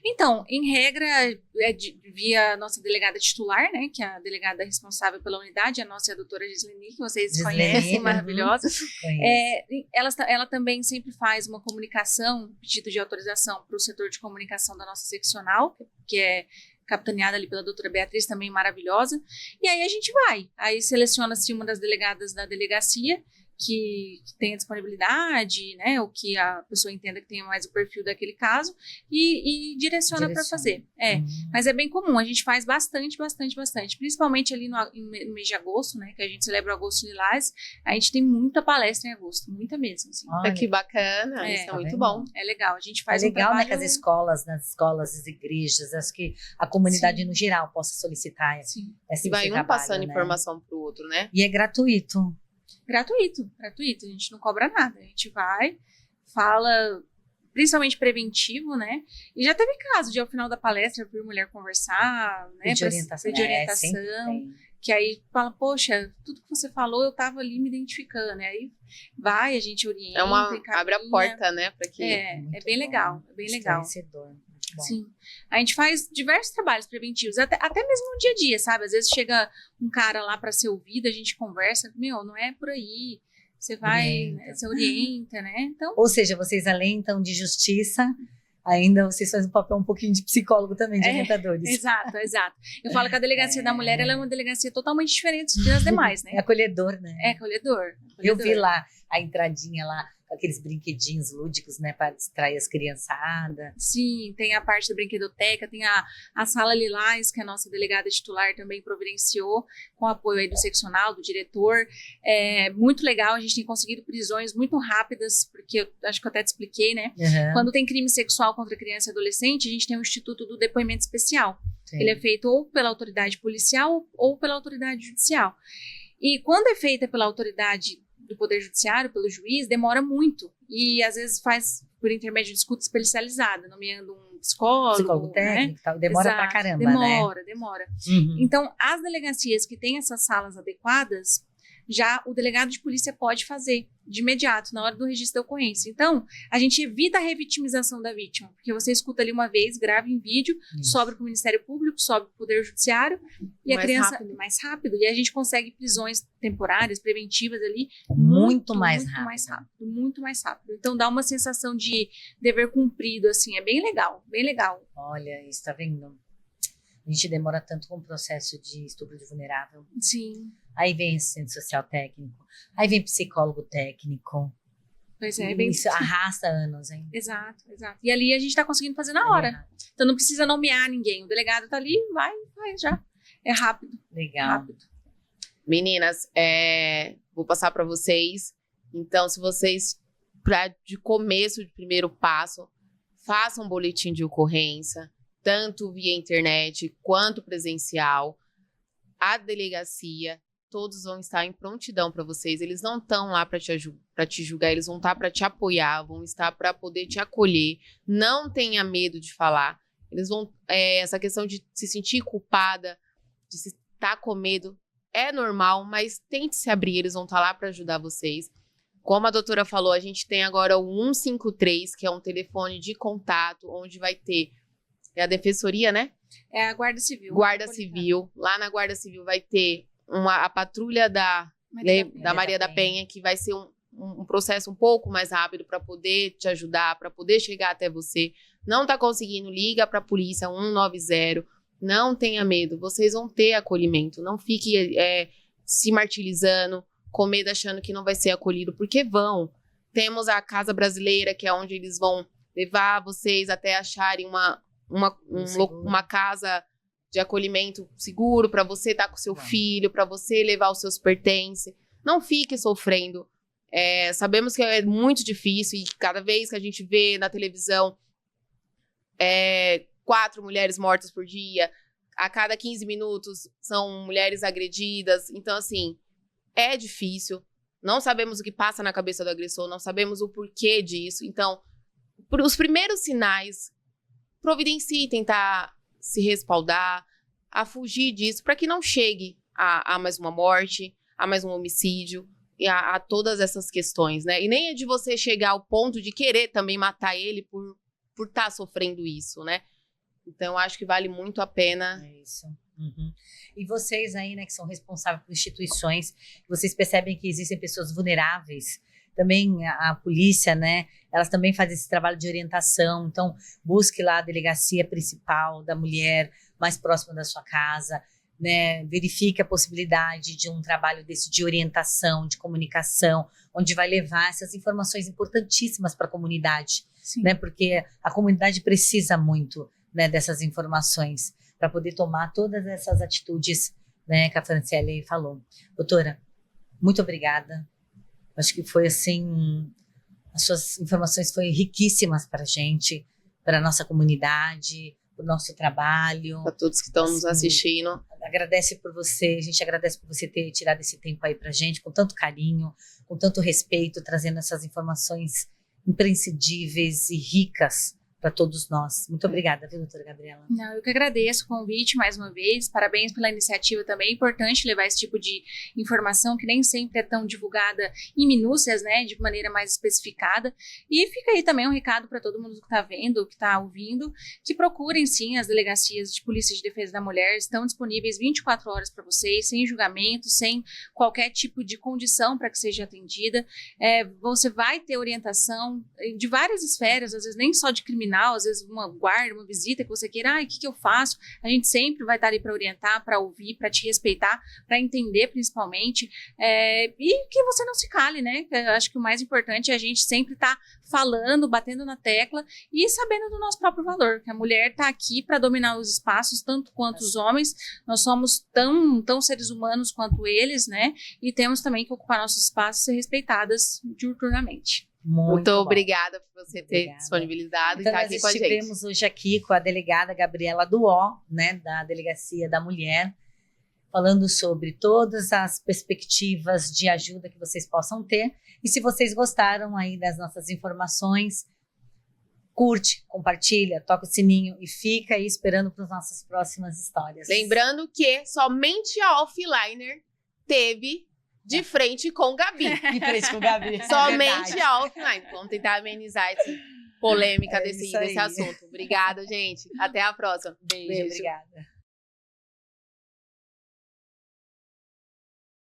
Então, em regra, via a nossa delegada titular, né, que é a delegada responsável pela unidade, a nossa é a doutora Gisleni, que vocês conhecem, maravilhosa. Ela também sempre faz uma comunicação, pedido de autorização para o setor de comunicação da nossa seccional, que é capitaneada ali pela doutora Beatriz, também maravilhosa. E aí a gente vai. Aí seleciona-se uma das delegadas da delegacia, que tenha disponibilidade, né, ou que a pessoa entenda que tenha mais o perfil daquele caso e direciona para fazer. Mas é bem comum, a gente faz bastante, principalmente ali no mês de agosto, né, que a gente celebra o Agosto Lilás, a gente tem muita palestra em agosto, muita mesmo. Assim. Olha, que bacana, isso é muito bom. É legal, a gente faz legal, um trabalho... né, que as escolas, nas escolas, as igrejas, acho que a comunidade no geral possa solicitar esse e vai trabalho, passando né? informação para o outro, né? E é gratuito. Gratuito, a gente não cobra nada, a gente vai, fala, principalmente preventivo, né, e já teve caso de ao final da palestra vir mulher conversar, né, de orientação, que aí fala, poxa, tudo que você falou eu tava ali me identificando, aí vai, a gente orienta, abre a porta, né, para que... É bem legal, é bem legal. Bom. Sim, a gente faz diversos trabalhos preventivos, até mesmo no dia a dia, sabe? Às vezes chega um cara lá para ser ouvido, a gente conversa, não é por aí, você vai, você orienta, né? Então, ou seja, vocês além então de justiça, ainda vocês fazem um papel um pouquinho de psicólogo também, de orientadores. Exato. Eu falo que a Delegacia da Mulher, ela é uma delegacia totalmente diferente das demais, né? É acolhedor, né? É acolhedor. Eu vi lá a entradinha lá, aqueles brinquedinhos lúdicos, né, para distrair as criançadas. Sim, tem a parte da brinquedoteca, tem a sala Lilás, que a nossa delegada titular também providenciou, com apoio aí do seccional, do diretor. É muito legal, a gente tem conseguido prisões muito rápidas, porque eu acho que eu até te expliquei, né? Quando tem crime sexual contra criança e adolescente, a gente tem o Instituto do Depoimento Especial. Sim. Ele é feito ou pela autoridade policial ou pela autoridade judicial. E quando é feita pela autoridade do Poder Judiciário, pelo juiz, demora muito. E às vezes faz por intermédio de escuta especializada, nomeando um psicólogo técnico, tal. Demora pra caramba, Demora. Então, as delegacias que têm essas salas adequadas, já o delegado de polícia pode fazer de imediato, na hora do registro da ocorrência. Então, a gente evita a revitimização da vítima, porque você escuta ali uma vez, grava em vídeo, sobe para o Ministério Público, sobe para o Poder Judiciário, e a criança mais rápido, e a gente consegue prisões temporárias, preventivas ali, muito mais rápido. Então, dá uma sensação de dever cumprido, assim, é bem legal, bem legal. Olha, isso, tá vendo? A gente demora tanto com o processo de estupro de vulnerável. Sim. Aí vem assistente social técnico, aí vem psicólogo técnico. Pois é, bem... Isso arrasta anos, hein? Exato. E ali a gente tá conseguindo fazer na hora. Então não precisa nomear ninguém. O delegado tá ali, vai já. É rápido. Legal. Rápido. Meninas, vou passar para vocês. Então, se vocês, de começo, de primeiro passo, façam um boletim de ocorrência, tanto via internet quanto presencial. A delegacia, todos vão estar em prontidão para vocês. Eles não estão lá para te julgar, eles vão estar para te apoiar, vão estar para poder te acolher. Não tenha medo de falar. Eles vão, essa questão de se sentir culpada, de estar com medo, é normal, mas tente se abrir, eles vão estar lá para ajudar vocês. Como a doutora falou, a gente tem agora o 153, que é um telefone de contato, onde vai ter a defensoria, né? É a Guarda Civil. Guarda Civil. Lá na Guarda Civil vai ter a patrulha da Maria da Penha, que vai ser um processo um pouco mais rápido para poder te ajudar, para poder chegar até você. Não está conseguindo, liga para a polícia 190. Não tenha medo, vocês vão ter acolhimento. Não fique se martirizando, com medo, achando que não vai ser acolhido, porque vão. Temos a Casa Brasileira, que é onde eles vão levar vocês até acharem uma casa de acolhimento seguro para você estar com seu filho, para você levar os seus pertences. Não fique sofrendo. Sabemos que é muito difícil e cada vez que a gente vê na televisão 4 mulheres mortas por dia, a cada 15 minutos são mulheres agredidas. Então, assim, é difícil. Não sabemos o que passa na cabeça do agressor, não sabemos o porquê disso. Então, os primeiros sinais, providencie tentar se respaldar, a fugir disso, para que não chegue a mais uma morte, a mais um homicídio, e a todas essas questões, né? E nem é de você chegar ao ponto de querer também matar ele por estar sofrendo isso, né? Então, acho que vale muito a pena. É isso. Uhum. E vocês aí, né, que são responsáveis por instituições, vocês percebem que existem pessoas vulneráveis. Também a polícia, né, elas também fazem esse trabalho de orientação. Então, busque lá a delegacia principal da mulher, mais próxima da sua casa, né, verifique a possibilidade de um trabalho desse de orientação, de comunicação, onde vai levar essas informações importantíssimas para a comunidade, né, porque a comunidade precisa muito, né, dessas informações para poder tomar todas essas atitudes, né, que a Franciele falou. Doutora, muito obrigada. Acho que foi assim, as suas informações foram riquíssimas para a gente, para a nossa comunidade, para o nosso trabalho. Para todos que estão nos assistindo. A gente agradece por você ter tirado esse tempo aí para a gente, com tanto carinho, com tanto respeito, trazendo essas informações imprescindíveis e ricas para todos nós. Muito obrigada, viu, doutora Gabriela? Não, eu que agradeço o convite mais uma vez, parabéns pela iniciativa também, é importante levar esse tipo de informação que nem sempre é tão divulgada em minúcias, né, de maneira mais especificada, e fica aí também um recado para todo mundo que está vendo, que está ouvindo, que procurem sim as delegacias de Polícia de Defesa da Mulher, estão disponíveis 24 horas para vocês, sem julgamento, sem qualquer tipo de condição para que seja atendida. Você vai ter orientação de várias esferas, às vezes nem só de criminal, às vezes uma guarda, uma visita que você queira, o que eu faço? A gente sempre vai estar ali para orientar, para ouvir, para te respeitar, para entender principalmente, e que você não se cale, né? Eu acho que o mais importante é a gente sempre estar falando, batendo na tecla e sabendo do nosso próprio valor, que a mulher está aqui para dominar os espaços, tanto quanto os homens, nós somos tão seres humanos quanto eles, né? E temos também que ocupar nossos espaços e ser respeitadas diuturnamente. Muito obrigada por você ter disponibilizado então, e estar aqui com a gente. Nós estivemos hoje aqui com a delegada Gabriela Duó, né, da Delegacia da Mulher, falando sobre todas as perspectivas de ajuda que vocês possam ter. E se vocês gostaram aí das nossas informações, curte, compartilha, toca o sininho e fica aí esperando para as nossas próximas histórias. Lembrando que somente a Offliner teve de frente com Gabi. De frente com Gabi. Somente a Offline. Vamos tentar amenizar essa polêmica desse assunto. Obrigada, gente. Até a próxima. Beijo. Obrigada.